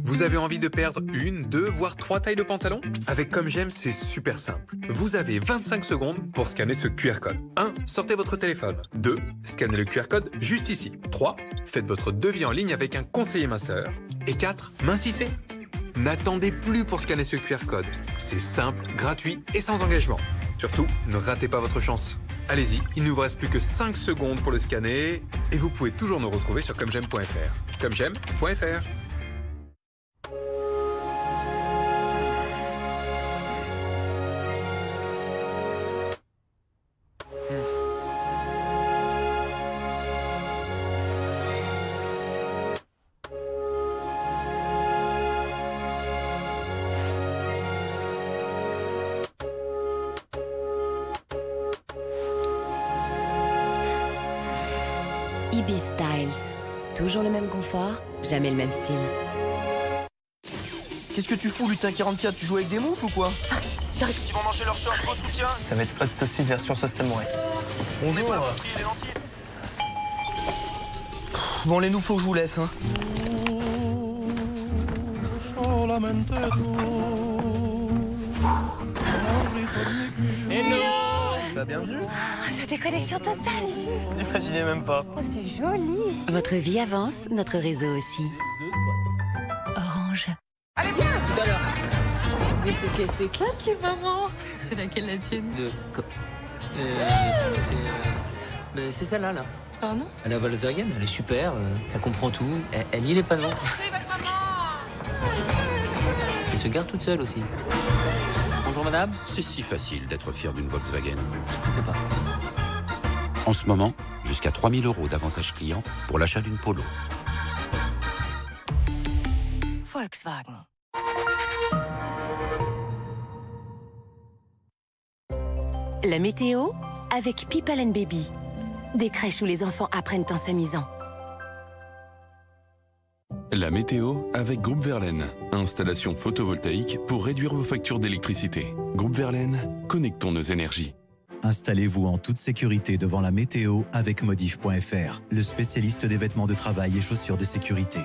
Vous avez envie de perdre 1, 2, voire 3 tailles de pantalon? Avec Comme J'aime, c'est super simple. Vous avez 25 secondes pour scanner ce QR code. 1. Sortez votre téléphone. 2. Scannez le QR code juste ici. 3. Faites votre devis en ligne avec un conseiller minceur. Et 4. Mincissez. N'attendez plus pour scanner ce QR code. C'est simple, gratuit et sans engagement. Surtout, ne ratez pas votre chance. Allez-y, il ne vous reste plus que 5 secondes pour le scanner et vous pouvez toujours nous retrouver sur commej'aime.fr. commej'aime.fr. Ibis Styles. Toujours le même confort, jamais le même style. Qu'est-ce que tu fous, lutin 44? Tu joues avec des moufles ou quoi? J'arrive. Ils vont manger leur short, gros soutien. Ça va être hot saucisse version sauce samouraï. Bonjour. Bon, les nous, faut que je vous laisse. Hein. Bah, bienvenue. La déconnexion totale ici. Vous imaginez même pas. Oh, c'est joli. Votre vie avance, notre réseau aussi. Orange. Allez, viens. Tout à l'heure. Mais c'est claque, les mamans. C'est laquelle la tienne? C'est celle-là, là. Pardon? La Volkswagen, elle est super, elle comprend tout, elle lit les panneaux. Elle se garde toute seule aussi. Bonjour madame. C'est si facile d'être fier d'une Volkswagen. Je ne sais pas. En ce moment, jusqu'à 3 000 € d'avantages clients pour l'achat d'une Polo. Volkswagen. La météo avec People & Baby. Des crèches où les enfants apprennent en s'amusant. La météo avec Groupe Verlaine. Installation photovoltaïque pour réduire vos factures d'électricité. Groupe Verlaine, connectons nos énergies. Installez-vous en toute sécurité devant la météo avec Modif.fr, le spécialiste des vêtements de travail et chaussures de sécurité.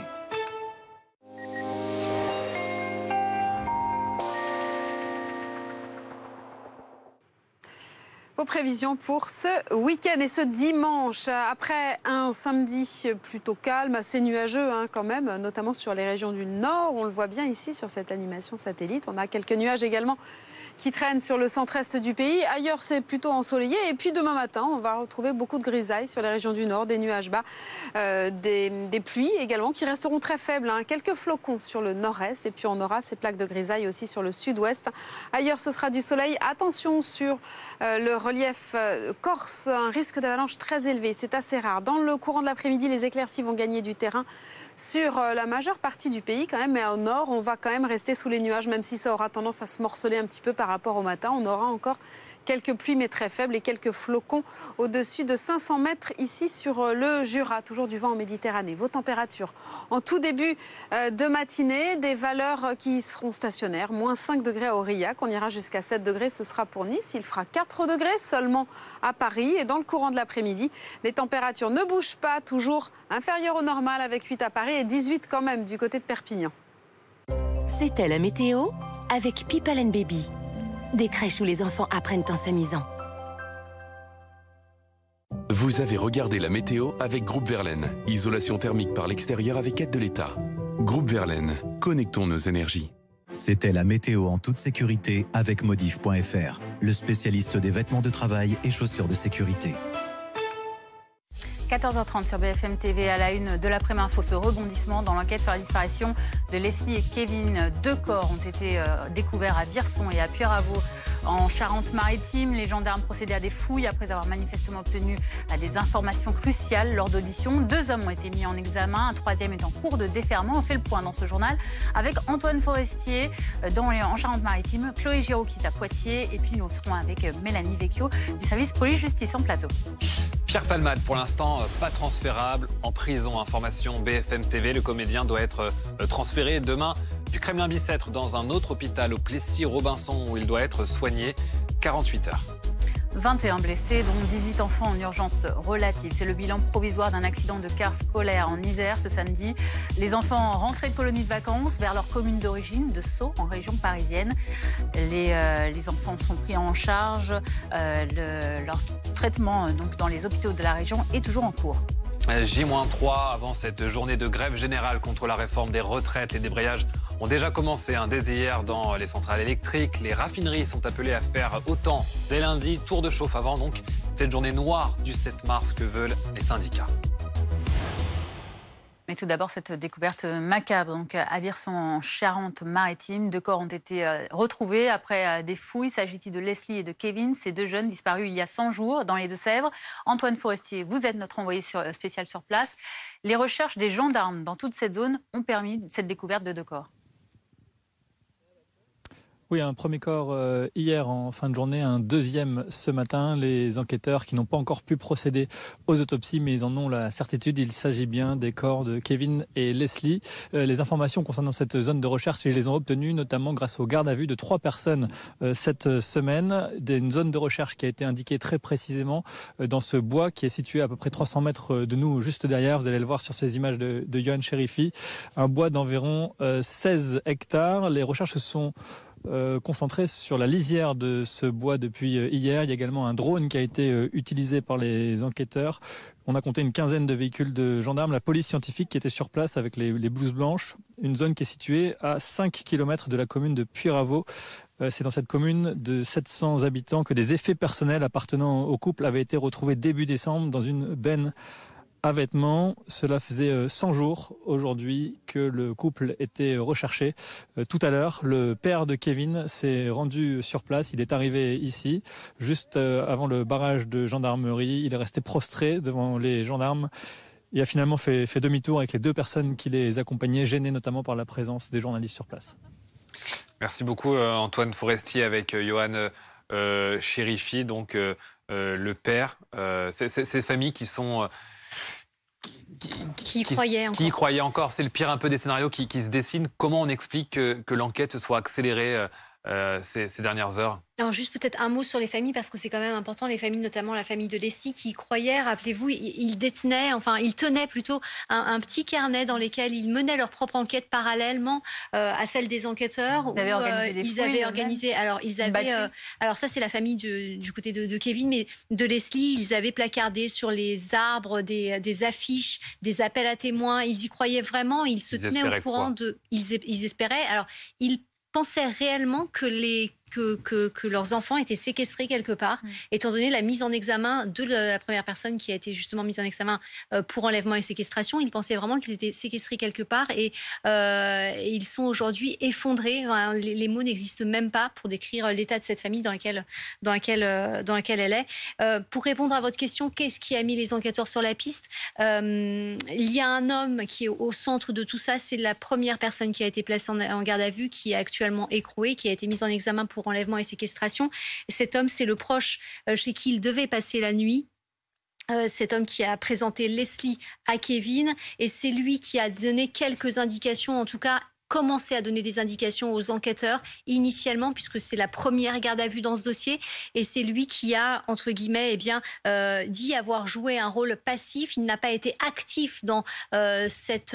Vos prévisions pour ce week-end et ce dimanche. Après un samedi plutôt calme, assez nuageux quand même, notamment sur les régions du nord. On le voit bien ici sur cette animation satellite. On a quelques nuages également qui traînent sur le centre-est du pays. Ailleurs, c'est plutôt ensoleillé. Et puis demain matin, on va retrouver beaucoup de grisailles sur les régions du nord, des nuages bas, des pluies également qui resteront très faibles. Quelques flocons sur le nord-est. Et puis on aura ces plaques de grisailles aussi sur le sud-ouest. Ailleurs, ce sera du soleil. Attention sur le relief corse, un risque d'avalanche très élevé. C'est assez rare. Dans le courant de l'après-midi, les éclaircies vont gagner du terrain sur la majeure partie du pays quand même, mais au nord, on va quand même rester sous les nuages, même si ça aura tendance à se morceler un petit peu par rapport au matin. On aura encore quelques pluies, mais très faibles, et quelques flocons au-dessus de 500 mètres ici sur le Jura. Toujours du vent en Méditerranée. Vos températures en tout début de matinée, des valeurs qui seront stationnaires. Moins 5 degrés à Aurillac, on ira jusqu'à 7 degrés, ce sera pour Nice. Il fera 4 degrés seulement à Paris. Et dans le courant de l'après-midi, les températures ne bougent pas, toujours inférieures au normal, avec 8 à Paris et 18 quand même du côté de Perpignan. C'était la météo avec People & Baby. Des crèches où les enfants apprennent en s'amusant. Vous avez regardé la météo avec Groupe Verlaine. Isolation thermique par l'extérieur avec aide de l'État. Groupe Verlaine, connectons nos énergies. C'était la météo en toute sécurité avec Modif.fr, le spécialiste des vêtements de travail et chaussures de sécurité. 14h30 sur BFM TV, à la une de l'après-midi info, ce rebondissement dans l'enquête sur la disparition de Leslie et Kevin. 2 corps ont été découverts à Virson et à Puyraveau en Charente-Maritime. Les gendarmes procédaient à des fouilles après avoir manifestement obtenu des informations cruciales lors d'auditions. 2 hommes ont été mis en examen, un 3e est en cours de déferment. On fait le point dans ce journal avec Antoine Forestier en Charente-Maritime, Chloé Giraud qui est à Poitiers, et puis nous serons avec Mélanie Vecchio du service police-justice en plateau. Pierre Palmade, pour l'instant, pas transférable en prison. Information BFM TV, le comédien doit être transféré demain du Kremlin-Bicêtre dans un autre hôpital au Plessis-Robinson où il doit être soigné 48 heures. 21 blessés, dont 18 enfants en urgence relative. C'est le bilan provisoire d'un accident de car scolaire en Isère ce samedi. Les enfants rentraient de colonies de vacances vers leur commune d'origine, de Sceaux, en région parisienne. Les enfants sont pris en charge. Leur traitement donc, dans les hôpitaux de la région est toujours en cours. J-3 avant cette journée de grève générale contre la réforme des retraites. Les débrayages ont déjà commencé dès hier dans les centrales électriques. Les raffineries sont appelées à faire autant dès lundi. Tour de chauffe avant donc cette journée noire du 7 mars que veulent les syndicats. Mais tout d'abord, cette découverte macabre donc à Virson en Charente-Maritime. 2 corps ont été retrouvés après des fouilles. Il s'agit de Leslie et de Kevin, ces 2 jeunes disparus il y a 100 jours dans les Deux-Sèvres. Antoine Forestier, vous êtes notre envoyé spécial sur place. Les recherches des gendarmes dans toute cette zone ont permis cette découverte de 2 corps. Oui, un premier corps hier en fin de journée, un deuxième ce matin. Les enquêteurs qui n'ont pas encore pu procéder aux autopsies, mais ils en ont la certitude. Il s'agit bien des corps de Kevin et Leslie. Les informations concernant cette zone de recherche, ils les ont obtenues notamment grâce au garde à vue de 3 personnes cette semaine. Une zone de recherche qui a été indiquée très précisément dans ce bois qui est situé à peu près 300 mètres de nous, juste derrière. Vous allez le voir sur ces images de Yoann Chérifi. Un bois d'environ 16 hectares. Les recherches se sont concentré sur la lisière de ce bois depuis hier. Il y a également un drone qui a été utilisé par les enquêteurs. On a compté une quinzaine de véhicules de gendarmes, la police scientifique qui était sur place avec les blouses blanches. Une zone qui est située à 5 km de la commune de Puyraveau. C'est dans cette commune de 700 habitants que des effets personnels appartenant au couple avaient été retrouvés début décembre dans une benne à vêtements. Cela faisait 100 jours aujourd'hui que le couple était recherché. Tout à l'heure, le père de Kevin s'est rendu sur place. Il est arrivé ici, juste avant le barrage de gendarmerie. Il est resté prostré devant les gendarmes. Il a finalement fait demi-tour avec les 2 personnes qui les accompagnaient, gênées notamment par la présence des journalistes sur place. Merci beaucoup Antoine Forestier avec Yoann Chérifi, donc le père. Ces familles qui sont... Qui y croyaient encore. C'est le pire un peu des scénarios qui se dessinent. Comment on explique que l'enquête se soit accélérée ces dernières heures? Alors juste peut-être un mot sur les familles, parce que c'est quand même important, les familles, notamment la famille de Leslie, qui y croyaient. Rappelez-vous, ils tenaient plutôt un petit carnet dans lequel ils menaient leur propre enquête parallèlement à celle des enquêteurs. Ils avaient organisé des fouilles. Alors ça, c'est la famille du côté de Kevin, mais de Leslie, ils avaient placardé sur les arbres des affiches, des appels à témoins. Ils y croyaient vraiment, ils se tenaient au courant ils espéraient. Alors, ils pensaient réellement que leurs enfants étaient séquestrés quelque part, étant donné la mise en examen de la première personne qui a été justement mise en examen pour enlèvement et séquestration. Ils pensaient vraiment qu'ils étaient séquestrés quelque part et ils sont aujourd'hui effondrés. Enfin, les mots n'existent même pas pour décrire l'état de cette famille dans laquelle elle est. Pour répondre à votre question, qu'est-ce qui a mis les enquêteurs sur la piste? Il y a un homme qui est au centre de tout ça. C'est la première personne qui a été placée en garde à vue, qui est actuellement écrouée, qui a été mise en examen pour enlèvement et séquestration. Et cet homme, c'est le proche chez qui il devait passer la nuit. Cet homme qui a présenté Leslie à Kevin, et c'est lui qui a donné quelques indications, en tout cas commencé à donner des indications aux enquêteurs initialement, puisque c'est la première garde à vue dans ce dossier, et c'est lui qui a, entre guillemets, dit avoir joué un rôle passif. Il n'a pas été actif dans cet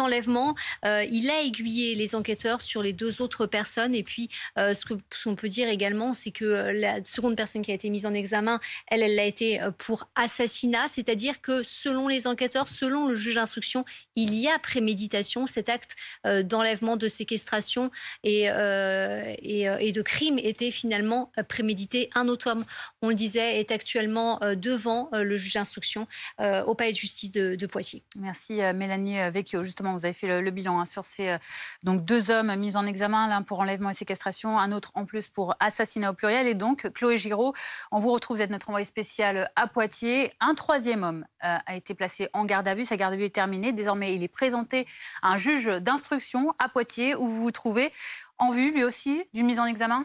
enlèvement. Il a aiguillé les enquêteurs sur les 2 autres personnes, et puis ce qu'on peut dire également, c'est que la seconde personne qui a été mise en examen, elle l'a été pour assassinat, c'est-à-dire que selon les enquêteurs, selon le juge d'instruction, il y a préméditation. Cet acte d'enlèvement, de séquestration et de crime était finalement prémédité. Un autre homme, on le disait, est actuellement devant le juge d'instruction au palais de justice de Poitiers. Merci Mélanie Vecchio. Justement, vous avez fait le bilan sur ces donc 2 hommes mis en examen, l'un pour enlèvement et séquestration, un autre en plus pour assassinat au pluriel. Et donc, Chloé Giraud, on vous retrouve, vous êtes notre envoyé spécial à Poitiers. Un 3e homme a été placé en garde à vue. Sa garde à vue est terminée. Désormais, il est présenté à un juge d'instruction à Poitiers, où vous vous trouvez en vue, lui aussi, d'une mise en examen?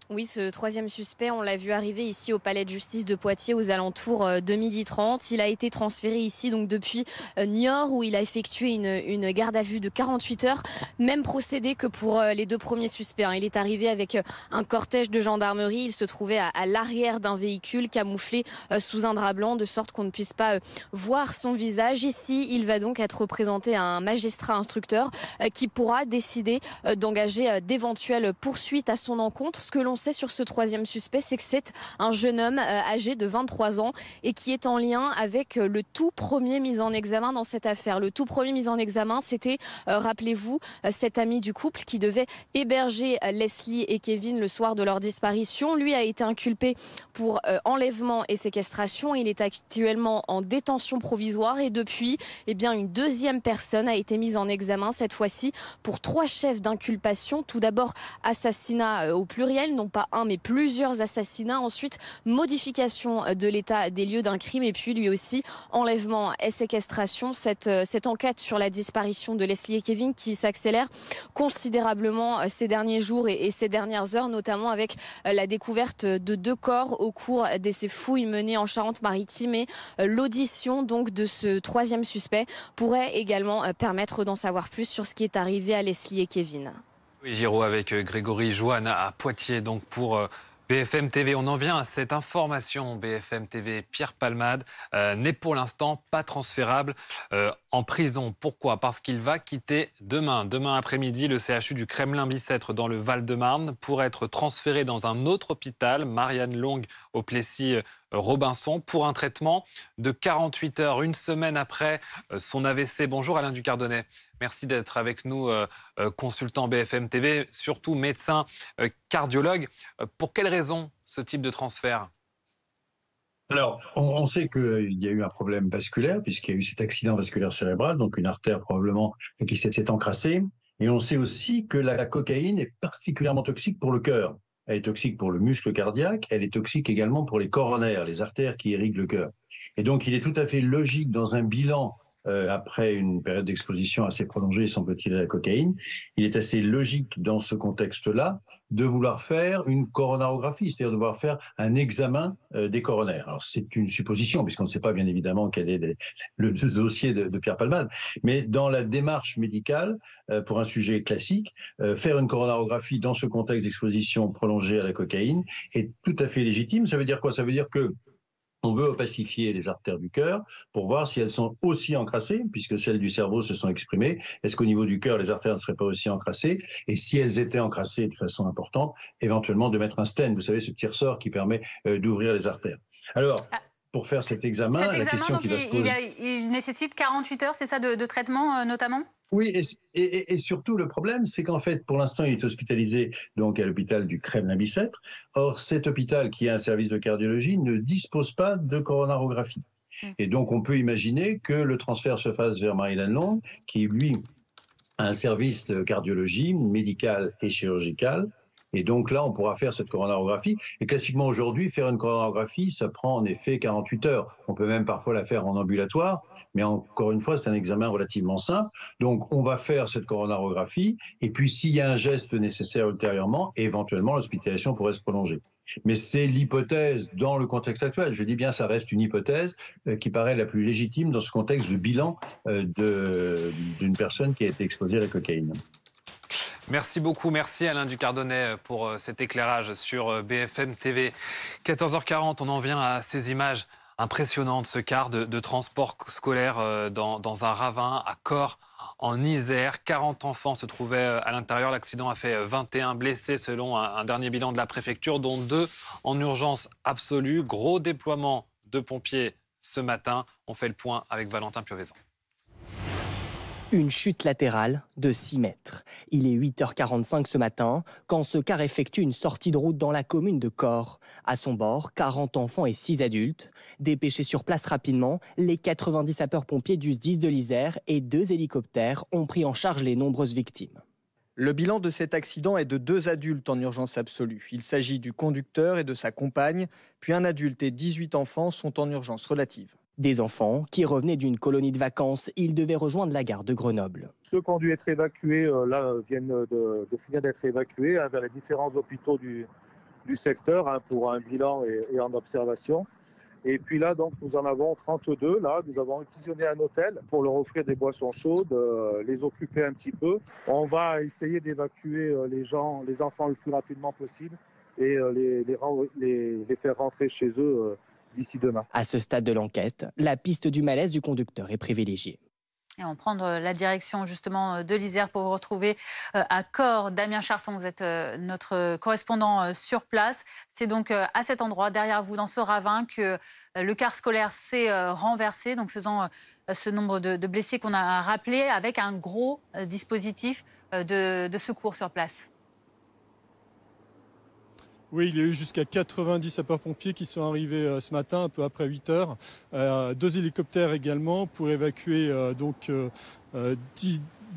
Oui, ce 3e suspect, on l'a vu arriver ici au palais de justice de Poitiers aux alentours de 12h30. Il a été transféré ici donc depuis Niort, où il a effectué une garde à vue de 48 heures. Même procédé que pour les 2 premiers suspects. Il est arrivé avec un cortège de gendarmerie. Il se trouvait à l'arrière d'un véhicule camouflé sous un drap blanc, de sorte qu'on ne puisse pas voir son visage. Ici, il va donc être présenté à un magistrat instructeur qui pourra décider d'engager d'éventuelles poursuites à son encontre. Ce que l'on sait sur ce 3e suspect, c'est que c'est un jeune homme âgé de 23 ans et qui est en lien avec le tout premier mis en examen dans cette affaire. Le tout premier mis en examen, c'était, rappelez-vous, cet ami du couple qui devait héberger Leslie et Kevin le soir de leur disparition. Lui a été inculpé pour enlèvement et séquestration. Il est actuellement en détention provisoire et depuis, une 2e personne a été mise en examen, cette fois-ci pour 3 chefs d'inculpation. Tout d'abord, assassinat au pluriel, non non pas un mais plusieurs assassinats. Ensuite, modification de l'état des lieux d'un crime et puis lui aussi enlèvement et séquestration. Cette enquête sur la disparition de Leslie et Kevin qui s'accélère considérablement ces derniers jours et ces dernières heures, notamment avec la découverte de 2 corps au cours de ces fouilles menées en Charente-Maritime et l'audition donc de ce 3e suspect pourrait également permettre d'en savoir plus sur ce qui est arrivé à Leslie et Kevin. Oui, Giraud avec Grégory Joanne à Poitiers donc pour BFM TV. On en vient à cette information. BFM TV, Pierre Palmade n'est pour l'instant pas transférable en prison. Pourquoi ? Parce qu'il va quitter demain après-midi, le CHU du Kremlin-Bicêtre dans le Val-de-Marne pour être transféré dans un autre hôpital, Marianne Long au Plessis-Robinson, pour un traitement de 48 heures, une semaine après son AVC. Bonjour Alain Ducardonnet. Merci d'être avec nous, consultant BFM TV, surtout médecin cardiologue. Pour quelles raisons ce type de transfert ? Alors, on sait qu'il y a eu un problème vasculaire, puisqu'il y a eu cet accident vasculaire cérébral, donc une artère probablement qui s'est encrassée. Et on sait aussi que la cocaïne est particulièrement toxique pour le cœur. Elle est toxique pour le muscle cardiaque, elle est toxique également pour les coronaires, les artères qui irriguent le cœur. Et donc, il est tout à fait logique dans un bilan après une période d'exposition assez prolongée, semble-t-il, à la cocaïne, il est assez logique dans ce contexte-là de vouloir faire une coronarographie, c'est-à-dire de vouloir faire un examen des coronaires. Alors c'est une supposition, puisqu'on ne sait pas bien évidemment quel est le dossier de Pierre Palmade, mais dans la démarche médicale, pour un sujet classique, faire une coronarographie dans ce contexte d'exposition prolongée à la cocaïne est tout à fait légitime. Ça veut dire quoi ? Ça veut dire que on veut opacifier les artères du cœur pour voir si elles sont aussi encrassées, puisque celles du cerveau se sont exprimées. Est-ce qu'au niveau du cœur, les artères ne seraient pas aussi encrassées ? Et si elles étaient encrassées de façon importante, éventuellement de mettre un stent, vous savez, ce petit ressort qui permet d'ouvrir les artères. Alors, pour faire cet examen, la question donc qui va se poser... il nécessite 48 heures, c'est ça, de traitement notamment ? Oui, et surtout le problème, c'est qu'en fait, pour l'instant, il est hospitalisé donc à l'hôpital du Kremlin-Bicêtre. Or, cet hôpital, qui a un service de cardiologie, ne dispose pas de coronarographie. Et donc, on peut imaginer que le transfert se fasse vers Marianne Long, qui, lui, a un service de cardiologie médicale et chirurgicale. Et donc là, on pourra faire cette coronarographie. Et classiquement, aujourd'hui, faire une coronarographie, ça prend en effet 48 heures. On peut même parfois la faire en ambulatoire. Mais encore une fois, c'est un examen relativement simple. Donc, on va faire cette coronarographie. Et puis, s'il y a un geste nécessaire ultérieurement, éventuellement, l'hospitalisation pourrait se prolonger. Mais c'est l'hypothèse dans le contexte actuel. Je dis bien, ça reste une hypothèse qui paraît la plus légitime dans ce contexte de bilan d'une personne qui a été exposée à la cocaïne. Merci beaucoup, merci Alain Ducardonnet pour cet éclairage sur BFM TV. 14h40, on en vient à ces images impressionnantes, ce car de transport scolaire dans un ravin à Corps, en Isère. 40 enfants se trouvaient à l'intérieur. L'accident a fait 21 blessés selon un dernier bilan de la préfecture, dont 2 en urgence absolue. Gros déploiement de pompiers ce matin. On fait le point avec Valentin Piovesan. Une chute latérale de 6 mètres. Il est 8h45 ce matin quand ce car effectue une sortie de route dans la commune de Corps. À son bord, 40 enfants et 6 adultes. Dépêchés sur place rapidement, les 90 sapeurs-pompiers du SDIS de l'Isère et 2 hélicoptères ont pris en charge les nombreuses victimes. Le bilan de cet accident est de 2 adultes en urgence absolue. Il s'agit du conducteur et de sa compagne, puis un adulte et 18 enfants sont en urgence relative. Des enfants qui revenaient d'une colonie de vacances, ils devaient rejoindre la gare de Grenoble. Ceux qui ont dû être évacués, viennent de finir d'être évacués vers les différents hôpitaux du secteur pour un bilan et en observation. Et puis là, donc, nous en avons 32. Là, nous avons réquisitionné un hôtel pour leur offrir des boissons chaudes, les occuper un petit peu. On va essayer d'évacuer les enfants le plus rapidement possible et les faire rentrer chez eux d'ici demain. À ce stade de l'enquête, la piste du malaise du conducteur est privilégiée. Et on prend la direction justement de l'Isère pour vous retrouver à Corps. Damien Charton, vous êtes notre correspondant sur place. C'est donc à cet endroit, derrière vous, dans ce ravin, que le car scolaire s'est renversé, donc faisant ce nombre de blessés qu'on a rappelé, avec un gros dispositif de secours sur place. Oui, il y a eu jusqu'à 90 sapeurs-pompiers qui sont arrivés ce matin, un peu après 8 heures. 2 hélicoptères également pour évacuer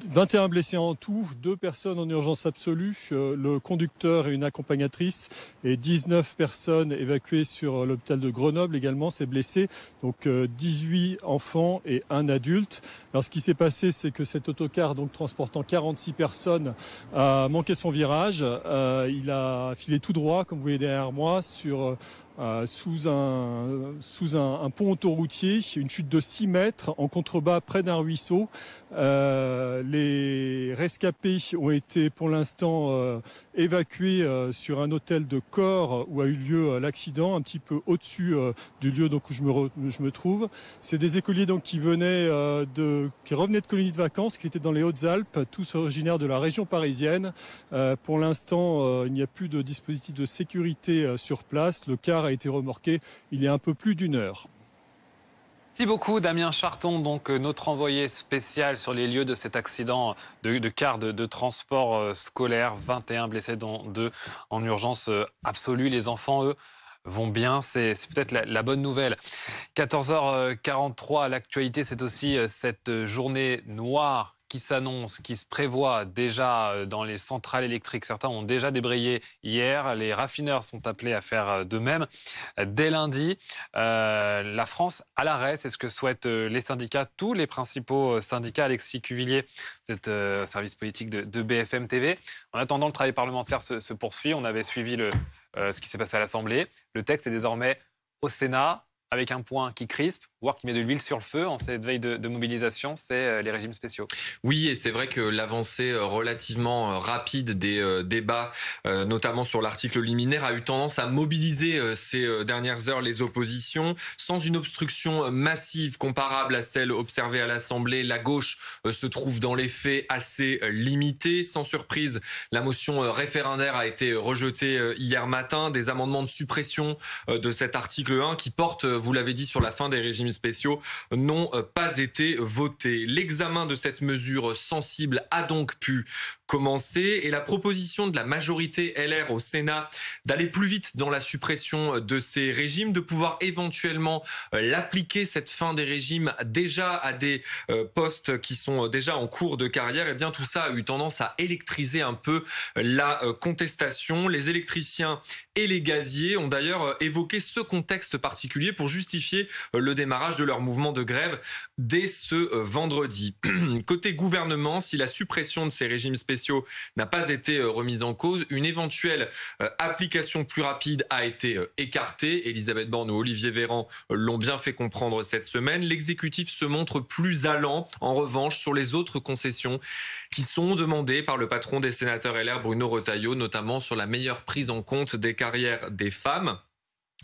21 blessés en tout, 2 personnes en urgence absolue, le conducteur et une accompagnatrice, et 19 personnes évacuées sur l'hôpital de Grenoble également, c'est blessé, donc 18 enfants et 1 adulte. Alors ce qui s'est passé, c'est que cet autocar, donc transportant 46 personnes, a manqué son virage, il a filé tout droit, comme vous voyez derrière moi, sous un pont autoroutier, une chute de 6 mètres en contrebas près d'un ruisseau. Les rescapés ont été pour l'instant évacués sur un hôtel de Corps où a eu lieu l'accident, un petit peu au-dessus du lieu donc, où je me trouve. C'est des écoliers donc, qui revenaient de colonies de vacances, qui étaient dans les Hautes-Alpes, tous originaires de la région parisienne. Pour l'instant, il n'y a plus de dispositif de sécurité sur place. Le car a été remorqué il y a un peu plus d'1 heure. Merci beaucoup Damien Charton, donc notre envoyé spécial sur les lieux de cet accident de car de transport scolaire. 21 blessés dont 2 en urgence absolue. Les enfants, eux, vont bien, c'est peut-être la bonne nouvelle. 14h43 à l'actualité, c'est aussi cette journée noire qui s'annonce, qui se prévoit déjà dans les centrales électriques. Certains ont déjà débrayé hier. Les raffineurs sont appelés à faire de même. Dès lundi, la France à l'arrêt, c'est ce que souhaitent les syndicats, tous les principaux syndicats. Alexis Cuvillier, c'est service politique de BFM TV. En attendant, le travail parlementaire se poursuit. On avait suivi ce qui s'est passé à l'Assemblée. Le texte est désormais au Sénat, avec un point qui crispe, voire qui met de l'huile sur le feu en cette veille de mobilisation, c'est les régimes spéciaux. Oui, et c'est vrai que l'avancée relativement rapide des débats, notamment sur l'article liminaire, a eu tendance à mobiliser ces dernières heures les oppositions. Sans une obstruction massive comparable à celle observée à l'Assemblée, la gauche se trouve dans les faits assez limitée. Sans surprise, la motion référendaire a été rejetée hier matin. Des amendements de suppression de cet article 1 qui porte, vous l'avez dit, sur la fin des régimes spéciaux n'ont pas été votés. L'examen de cette mesure sensible a donc pu commencer et la proposition de la majorité LR au Sénat d'aller plus vite dans la suppression de ces régimes, de pouvoir éventuellement l'appliquer, cette fin des régimes, déjà à des postes qui sont déjà en cours de carrière, et bien tout ça a eu tendance à électriser un peu la contestation. Les électriciens et les gaziers ont d'ailleurs évoqué ce contexte particulier pour justifier le démarrage de leur mouvement de grève dès ce vendredi. Côté gouvernement, si la suppression de ces régimes spéciaux n'a pas été remise en cause, une éventuelle application plus rapide a été écartée. Elisabeth Borne ou Olivier Véran l'ont bien fait comprendre cette semaine. L'exécutif se montre plus allant, en revanche, sur les autres concessions qui sont demandées par le patron des sénateurs LR, Bruno Retailleau, notamment sur la meilleure prise en compte des carrières des femmes.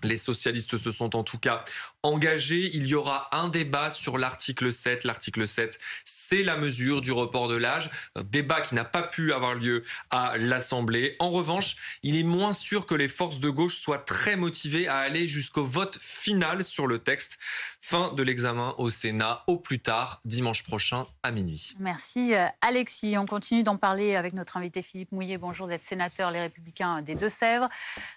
Les socialistes se sont en tout cas engagés. Il y aura un débat sur l'article 7. L'article 7, c'est la mesure du report de l'âge. Un débat qui n'a pas pu avoir lieu à l'Assemblée. En revanche, il est moins sûr que les forces de gauche soient très motivées à aller jusqu'au vote final sur le texte. Fin de l'examen au Sénat au plus tard dimanche prochain à minuit. Merci Alexis. On continue d'en parler avec notre invité Philippe Mouillet. Bonjour, vous êtes sénateur Les Républicains des Deux-Sèvres.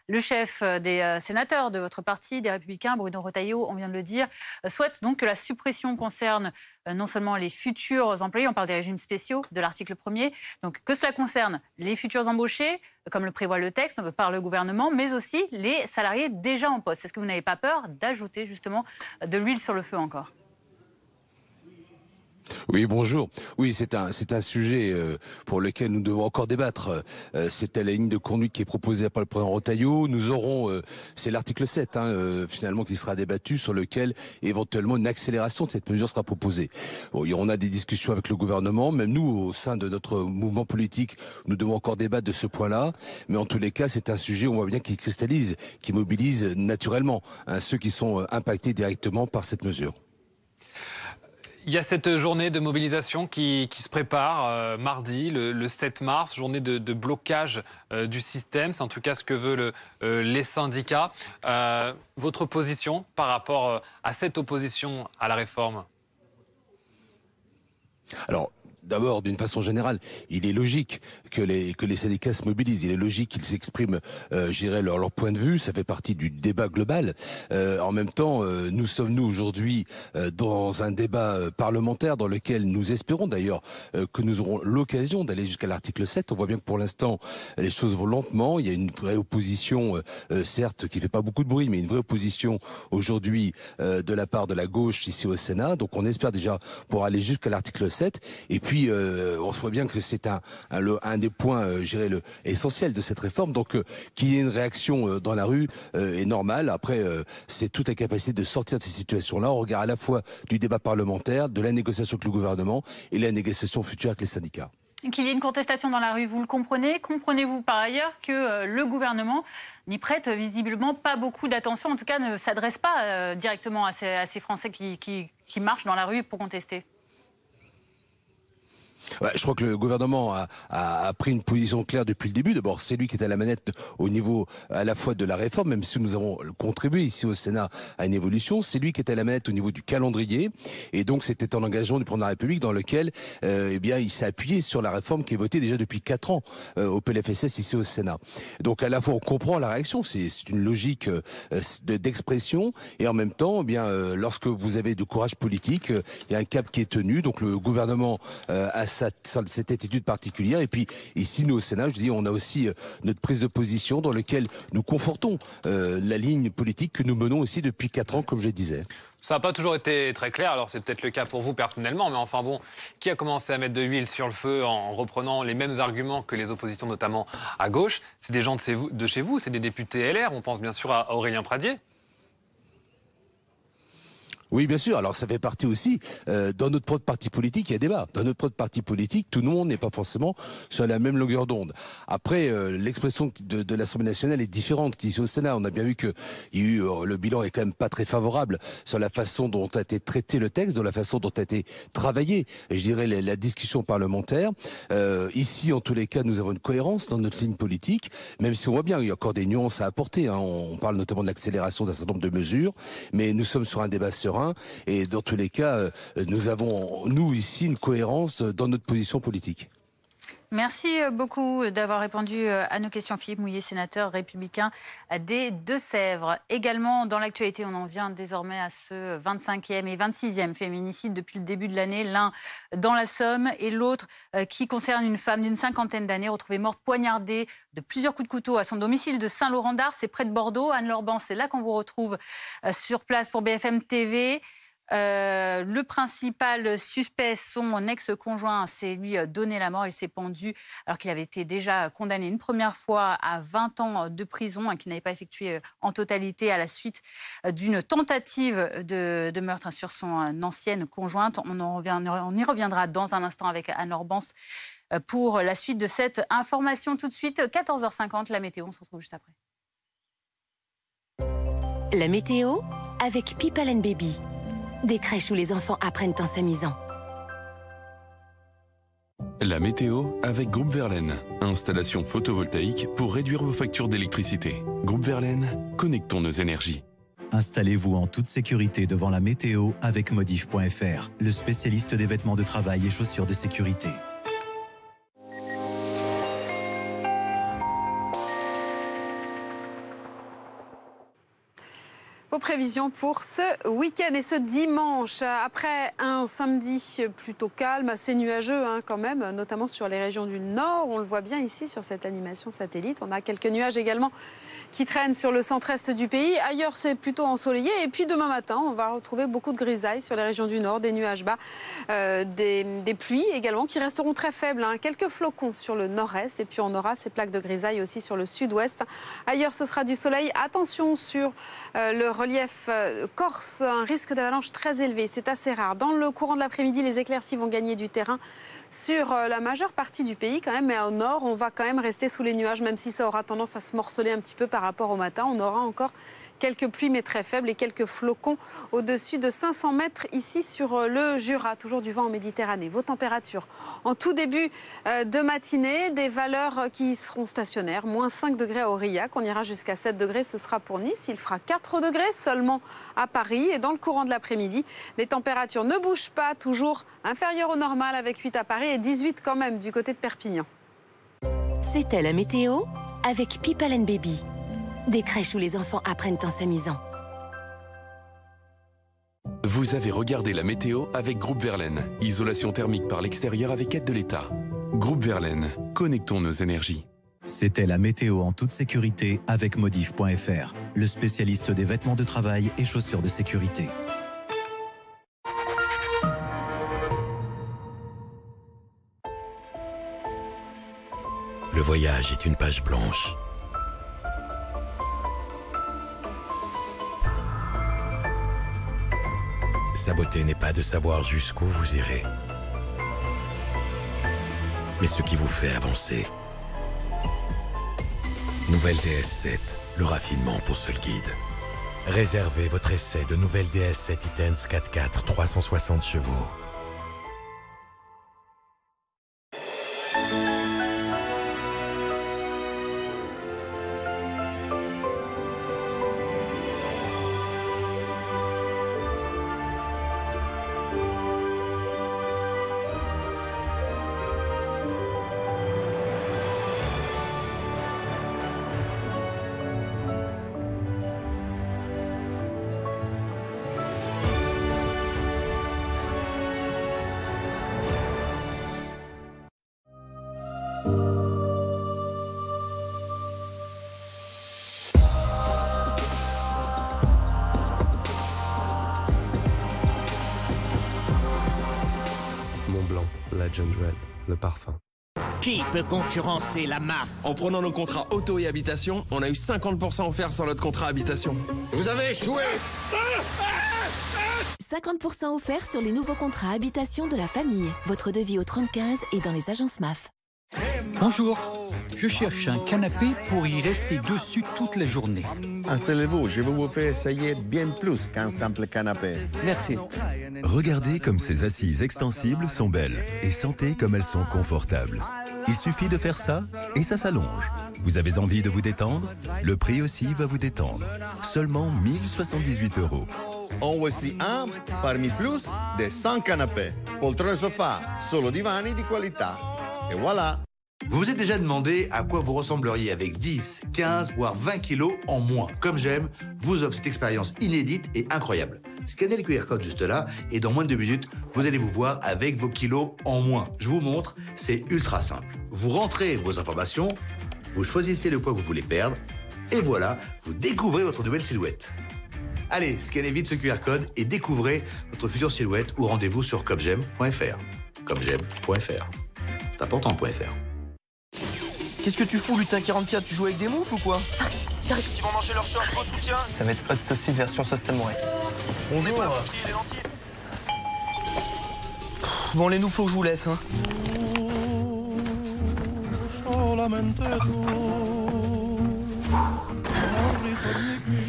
Le chef des sénateurs de votre parti, des Républicains, Bruno Retailleau, on vient de le dire, souhaite donc que la suppression concerne non seulement les futurs employés, on parle des régimes spéciaux de l'article 1er, donc que cela concerne les futurs embauchés, comme le prévoit le texte par le gouvernement, mais aussi les salariés déjà en poste. Est-ce que vous n'avez pas peur d'ajouter justement de l'huile sur le feu encore ? Oui, bonjour. Oui, c'est un sujet pour lequel nous devons encore débattre. C'est la ligne de conduite qui est proposée par le président Retailleau. Nous aurons, c'est l'article 7, finalement, qui sera débattu, sur lequel éventuellement une accélération de cette mesure sera proposée. Bon, on a des discussions avec le gouvernement, même nous, au sein de notre mouvement politique, nous devons encore débattre de ce point-là. Mais en tous les cas, c'est un sujet, on voit bien, qui cristallise, qui mobilise naturellement ceux qui sont impactés directement par cette mesure. Il y a cette journée de mobilisation qui se prépare mardi, le 7 mars, journée de blocage du système. C'est en tout cas ce que veulent les syndicats. Votre position par rapport à cette opposition à la réforme ? Alors, d'abord, d'une façon générale, il est logique que les syndicats se mobilisent. Il est logique qu'ils s'expriment, je dirais, leur point de vue. Ça fait partie du débat global. En même temps, nous sommes aujourd'hui dans un débat parlementaire dans lequel nous espérons d'ailleurs que nous aurons l'occasion d'aller jusqu'à l'article 7. On voit bien que pour l'instant, les choses vont lentement. Il y a une vraie opposition, certes, qui fait pas beaucoup de bruit, mais une vraie opposition aujourd'hui de la part de la gauche ici au Sénat. Donc on espère déjà pour aller jusqu'à l'article 7. Et puis, on se voit bien que c'est un des points, je dirais, essentiels de cette réforme. Donc, qu'il y ait une réaction dans la rue est normal. Après, c'est toute la capacité de sortir de ces situations-là. On regarde à la fois du débat parlementaire, de la négociation avec le gouvernement et la négociation future avec les syndicats. Qu'il y ait une contestation dans la rue, vous le comprenez. Comprenez-vous par ailleurs que le gouvernement n'y prête visiblement pas beaucoup d'attention, en tout cas ne s'adresse pas directement à ces Français qui marchent dans la rue pour contester? Ouais, je crois que le gouvernement a pris une position claire depuis le début. D'abord, c'est lui qui est à la manette au niveau à la fois de la réforme, même si nous avons contribué ici au Sénat à une évolution. C'est lui qui est à la manette au niveau du calendrier. Et donc, c'était un engagement du président de la République dans lequel eh bien, il s'est appuyé sur la réforme qui est votée déjà depuis 4 ans au PLFSS ici au Sénat. Donc, à la fois, on comprend la réaction. C'est une logique d'expression. Et en même temps, eh bien, lorsque vous avez du courage politique, il y a un cap qui est tenu. Donc, le gouvernement a cette attitude particulière. Et puis ici, nous au Sénat, je dis, on a aussi notre prise de position dans laquelle nous confortons la ligne politique que nous menons aussi depuis 4 ans, comme je disais. Ça n'a pas toujours été très clair, alors c'est peut-être le cas pour vous personnellement, mais enfin bon, qui a commencé à mettre de l'huile sur le feu en reprenant les mêmes arguments que les oppositions, notamment à gauche? C'est des gens de chez vous, c'est des députés LR, on pense bien sûr à Aurélien Pradié. Oui, bien sûr. Alors, ça fait partie aussi, dans notre propre parti politique, il y a débat. Dans notre propre parti politique, tout le monde n'est pas forcément sur la même longueur d'onde. Après, l'expression de l'Assemblée nationale est différente qu'ici au Sénat. On a bien vu que le bilan est quand même pas très favorable sur la façon dont a été traité le texte, dans la façon dont a été travaillé, je dirais, la discussion parlementaire. Ici, en tous les cas, nous avons une cohérence dans notre ligne politique, même si on voit bien qu'il y a encore des nuances à apporter. Hein. On parle notamment de l'accélération d'un certain nombre de mesures, mais nous sommes sur un débat serein. Et dans tous les cas, nous avons, nous, ici, une cohérence dans notre position politique. Merci beaucoup d'avoir répondu à nos questions. Philippe Mouiller, sénateur républicain des Deux-Sèvres. Également, dans l'actualité, on en vient désormais à ce 25e et 26e féminicide depuis le début de l'année. L'un dans la Somme et l'autre qui concerne une femme d'une 50aine d'années retrouvée morte poignardée de plusieurs coups de couteau à son domicile de Saint-Laurent-d'Ars. C'est près de Bordeaux. Anne Lorban, c'est là qu'on vous retrouve sur place pour BFM TV. Le principal suspect, son ex-conjoint, s'est lui donné la mort. Il s'est pendu alors qu'il avait été déjà condamné une première fois à 20 ans de prison, qu'il n'avait pas effectué en totalité à la suite d'une tentative de meurtre sur son ancienne conjointe. On y reviendra dans un instant avec Anne Lorban pour la suite de cette information. Tout de suite, 14h50, la météo. On se retrouve juste après. La météo avec People & Baby. Des crèches où les enfants apprennent en s'amusant. La météo avec Groupe Verlaine. Installation photovoltaïque pour réduire vos factures d'électricité. Groupe Verlaine, connectons nos énergies. Installez-vous en toute sécurité devant la météo avec Modif.fr, le spécialiste des vêtements de travail et chaussures de sécurité. Vos prévisions pour ce week-end et ce dimanche. Après un samedi plutôt calme, assez nuageux quand même, notamment sur les régions du nord. On le voit bien ici sur cette animation satellite. On a quelques nuages également qui traînent sur le centre-est du pays. Ailleurs, c'est plutôt ensoleillé. Et puis demain matin, on va retrouver beaucoup de grisailles sur les régions du nord, des nuages bas, des pluies également qui resteront très faibles. Quelques flocons sur le nord-est. Et puis on aura ces plaques de grisailles aussi sur le sud-ouest. Ailleurs, ce sera du soleil. Attention sur le relief corse, un risque d'avalanche très élevé. C'est assez rare. Dans le courant de l'après-midi, les éclaircies vont gagner du terrain sur la majeure partie du pays quand même, mais au nord, on va quand même rester sous les nuages, même si ça aura tendance à se morceler un petit peu par rapport au matin. On aura encore quelques pluies, mais très faibles, et quelques flocons au-dessus de 500 mètres ici sur le Jura. Toujours du vent en Méditerranée. Vos températures en tout début de matinée, des valeurs qui seront stationnaires. Moins 5 degrés à Aurillac, on ira jusqu'à 7 degrés, ce sera pour Nice. Il fera 4 degrés seulement à Paris. Et dans le courant de l'après-midi, les températures ne bougent pas, toujours inférieures au normal, avec 8 à Paris. Paris et 18 quand même du côté de Perpignan. C'était la météo avec People & Baby. Des crèches où les enfants apprennent en s'amusant. Vous avez regardé la météo avec Groupe Verlaine. Isolation thermique par l'extérieur avec aide de l'État. Groupe Verlaine, connectons nos énergies. C'était la météo en toute sécurité avec Modif.fr, le spécialiste des vêtements de travail et chaussures de sécurité. Le voyage est une page blanche. Sa beauté n'est pas de savoir jusqu'où vous irez, mais ce qui vous fait avancer. Nouvelle DS7, le raffinement pour seul guide. Réservez votre essai de nouvelle DS7 e-Tense 4x4 360 chevaux. Montblanc, Legend Red, le parfum. Qui peut concurrencer la MAF? En prenant nos contrats auto et habitation, on a eu 50% offert sur notre contrat habitation. Vous avez échoué! 50% offert sur les nouveaux contrats habitation de la famille. Votre devis au 3015 et dans les agences MAF. Bonjour, je cherche un canapé pour y rester dessus toute la journée. Installez-vous, je vais vous faire essayer bien plus qu'un simple canapé. Merci. Regardez comme ces assises extensibles sont belles et sentez comme elles sont confortables. Il suffit de faire ça et ça s'allonge. Vous avez envie de vous détendre? Le prix aussi va vous détendre. Seulement 1078 €. En voici un parmi plus de 100 canapés. Poltrone sofa, solo divani di qualità. Et voilà. Vous vous êtes déjà demandé à quoi vous ressembleriez avec 10, 15, voire 20 kilos en moins. Comme j'aime, vous offre cette expérience inédite et incroyable. Scannez le QR code juste là et dans moins de 2 minutes, vous allez vous voir avec vos kilos en moins. Je vous montre, c'est ultra simple. Vous rentrez vos informations, vous choisissez le poids que vous voulez perdre et voilà, vous découvrez votre nouvelle silhouette. Allez, scannez vite ce QR code et découvrez votre future silhouette ou rendez-vous sur comegem.fr. Comegem.fr. C'est important, .fr. Qu'est-ce que tu fous, lutin 44? Tu joues avec des moufles ou quoi? Ils vont manger leur short, gros soutien. Ça va être hot saucisse version sauce samouraï. Bonjour. Bon, les nous, faut que je vous laisse. Hein.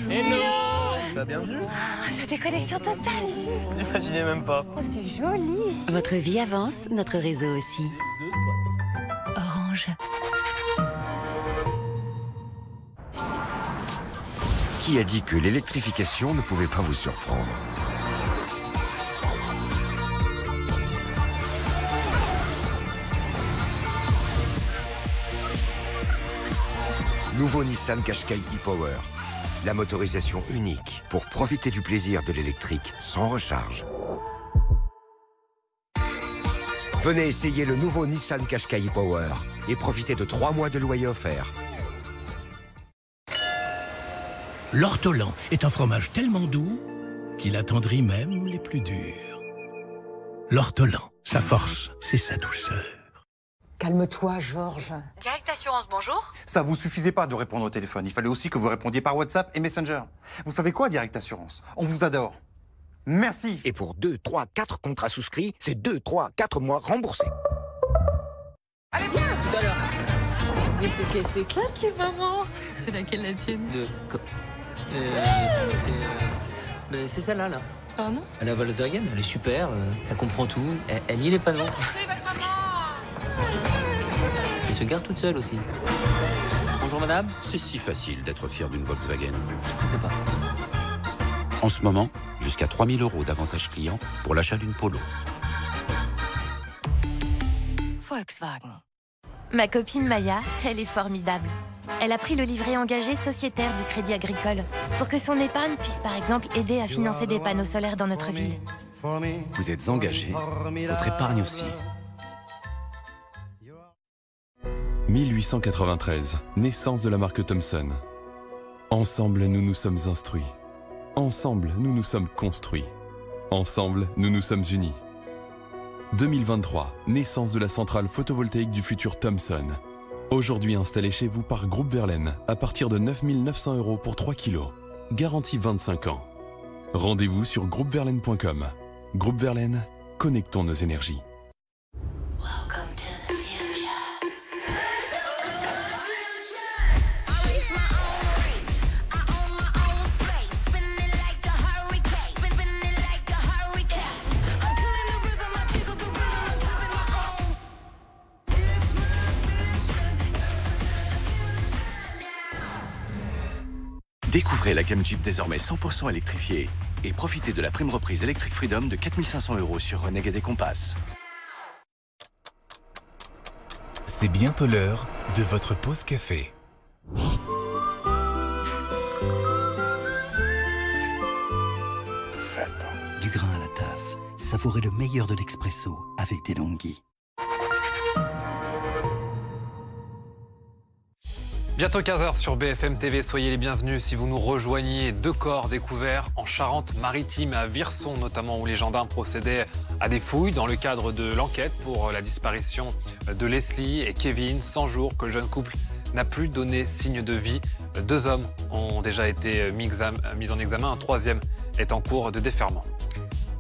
Hello! Bah, bienvenue. C'est des connexions totales ici. J'imaginais même pas. Oh, c'est joli. Votre vie avance, notre réseau aussi. Orange. Qui a dit que l'électrification ne pouvait pas vous surprendre? Nouveau Nissan Qashqai e-Power. La motorisation unique pour profiter du plaisir de l'électrique sans recharge. Venez essayer le nouveau Nissan Qashqai e-Power et profitez de 3 mois de loyer offert. L'ortolan est un fromage tellement doux qu'il attendrit même les plus durs. L'ortolan, sa force, c'est sa douceur. Calme-toi, Georges. Direct Assurance, bonjour. Ça vous suffisait pas de répondre au téléphone. Il fallait aussi que vous répondiez par WhatsApp et Messenger. Vous savez quoi, Direct Assurance? On vous adore. Merci. Et pour 2, 3, 4 contrats souscrits, c'est 2, 3, 4 mois remboursés. Allez, viens! Tout à l'heure. Mais c'est claque, les mamans. C'est laquelle la tienne? C'est celle-là, là. Pardon? Elle a Volkswagen, elle est super, elle comprend tout, elle lit les panneaux. Elle se garde toute seule aussi. Bonjour madame. C'est si facile d'être fier d'une Volkswagen. Je sais pas. En ce moment, jusqu'à 3 000 € d'avantages clients pour l'achat d'une Polo. Volkswagen. Ma copine Maya, elle est formidable. Elle a pris le livret engagé sociétaire du Crédit Agricole pour que son épargne puisse par exemple aider à financer des panneaux solaires dans notre ville. Vous êtes engagé, votre épargne aussi. 1893, naissance de la marque Thomson. Ensemble, nous nous sommes instruits. Ensemble, nous nous sommes construits. Ensemble, nous nous sommes unis. 2023, naissance de la centrale photovoltaïque du futur Thomson. Aujourd'hui installée chez vous par Groupe Verlaine à partir de 9 900 € pour 3 kilos. Garantie 25 ans. Rendez-vous sur groupeverlaine.com. Groupe Verlaine, connectons nos énergies. Découvrez la gamme Jeep désormais 100% électrifiée et profitez de la prime reprise Electric Freedom de 4 500 € sur Renegade et Compass. C'est bientôt l'heure de votre pause café. Du grain à la tasse, savourez le meilleur de l'expresso avec des Longhi. Bientôt 15h sur BFM TV, soyez les bienvenus si vous nous rejoignez. 2 corps découverts en Charente-Maritime, à Virson notamment, où les gendarmes procédaient à des fouilles dans le cadre de l'enquête pour la disparition de Leslie et Kevin. 100 jours que le jeune couple n'a plus donné signe de vie. 2 hommes ont déjà été mis en examen, un 3e est en cours de déferment.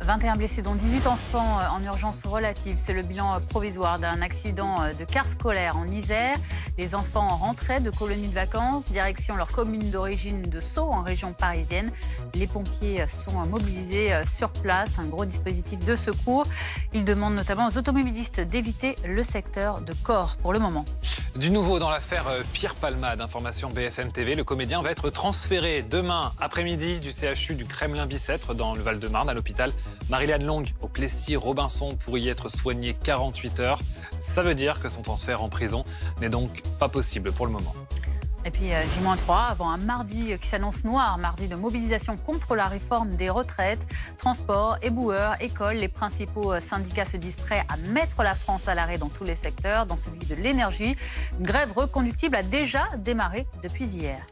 21 blessés, dont 18 enfants en urgence relative. C'est le bilan provisoire d'un accident de car scolaire en Isère. Les enfants rentraient de colonies de vacances, direction leur commune d'origine de Sceaux, en région parisienne. Les pompiers sont mobilisés sur place, un gros dispositif de secours. Ils demandent notamment aux automobilistes d'éviter le secteur de Corps pour le moment. Du nouveau dans l'affaire Pierre Palmade, information BFM TV, le comédien va être transféré demain après-midi du CHU du Kremlin-Bicêtre dans le Val-de-Marne à l'hôpital Marie-Léane Long au Plessis-Robinson pour y être soigné 48 heures. Ça veut dire que son transfert en prison n'est donc pas possible pour le moment. Et puis J-3 avant un mardi qui s'annonce noir, mardi de mobilisation contre la réforme des retraites, transport, éboueurs, écoles. Les principaux syndicats se disent prêts à mettre la France à l'arrêt dans tous les secteurs, dans celui de l'énergie. Une grève reconductible a déjà démarré depuis hier.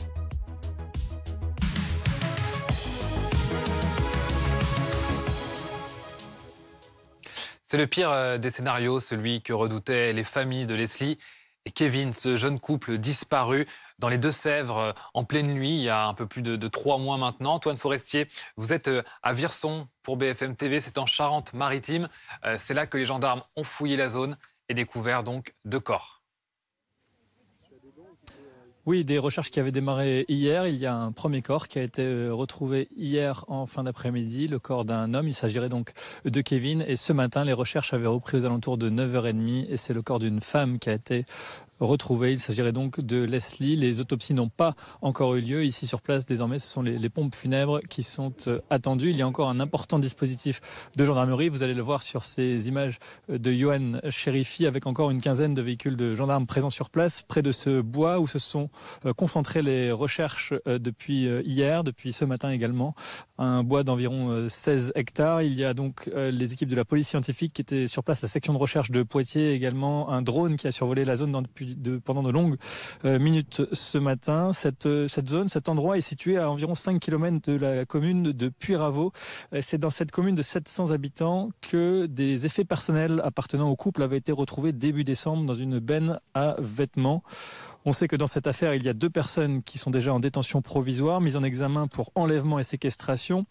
C'est le pire des scénarios, celui que redoutaient les familles de Leslie et Kevin, ce jeune couple disparu dans les Deux-Sèvres en pleine nuit, il y a un peu plus de 3 mois maintenant. Antoine Forestier, vous êtes à Virson pour BFM TV, c'est en Charente-Maritime. C'est là que les gendarmes ont fouillé la zone et découvert donc 2 corps. Oui, des recherches qui avaient démarré hier. Il y a un premier corps qui a été retrouvé hier en fin d'après-midi, le corps d'un homme. Il s'agirait donc de Kevin. Et ce matin, les recherches avaient repris aux alentours de 9h30 et c'est le corps d'une femme qui a été retrouvé. Il s'agirait donc de Leslie. Les autopsies n'ont pas encore eu lieu. Ici sur place, désormais, ce sont les pompes funèbres qui sont attendues. Il y a encore un important dispositif de gendarmerie. Vous allez le voir sur ces images de Johan Chérifi, avec encore une quinzaine de véhicules de gendarmes présents sur place, près de ce bois où se sont concentrées les recherches depuis hier, depuis ce matin également. Un bois d'environ 16 hectares. Il y a donc les équipes de la police scientifique qui étaient sur place, la section de recherche de Poitiers également, un drone qui a survolé la zone pendant de longues minutes ce matin. Cette zone, cet endroit est situé à environ 5 km de la commune de Puyraveau. C'est dans cette commune de 700 habitants que des effets personnels appartenant au couple avaient été retrouvés début décembre dans une benne à vêtements. On sait que dans cette affaire, il y a 2 personnes qui sont déjà en détention provisoire, mises en examen pour enlèvement et séquestration.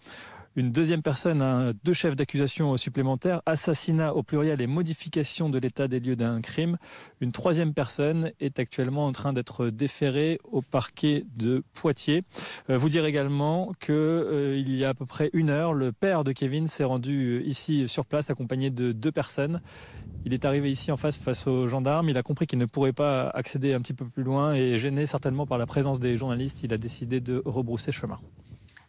Une deuxième personne a 2 chefs d'accusation supplémentaires, assassinat au pluriel et modification de l'état des lieux d'un crime. Une 3e personne est actuellement en train d'être déférée au parquet de Poitiers. Vous dire également qu'il y a à peu près 1 heure, le père de Kevin s'est rendu ici sur place accompagné de 2 personnes. Il est arrivé ici en face aux gendarmes. Il a compris qu'il ne pourrait pas accéder un petit peu plus loin et gêné certainement par la présence des journalistes, il a décidé de rebrousser chemin.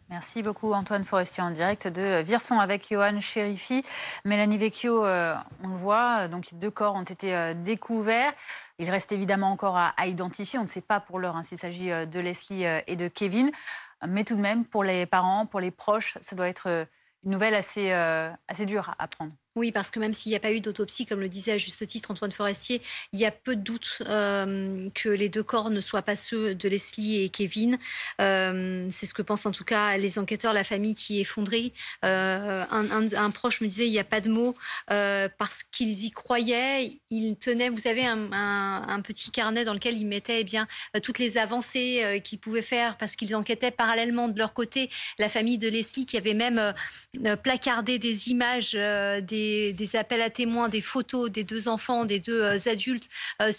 Merci beaucoup Antoine Forestier en direct de Virson avec Johan Chérifi. Mélanie Vecchio, on le voit, donc 2 corps ont été découverts. Il reste évidemment encore à identifier, on ne sait pas pour l'heure s'il s'agit de Leslie et de Kevin. Mais tout de même, pour les parents, pour les proches, ça doit être une nouvelle assez dure à prendre. Oui, parce que même s'il n'y a pas eu d'autopsie, comme le disait à juste titre Antoine Forestier, il y a peu de doute que les 2 corps ne soient pas ceux de Leslie et Kevin. C'est ce que pensent en tout cas les enquêteurs, la famille qui est effondrée. Un proche me disait, il n'y a pas de mots, parce qu'ils y croyaient. Ils tenaient, vous savez, un petit carnet dans lequel ils mettaient toutes les avancées qu'ils pouvaient faire, parce qu'ils enquêtaient parallèlement de leur côté. La famille de Leslie qui avait même placardé des images, des appels à témoins, des photos des 2 enfants, des 2 adultes dans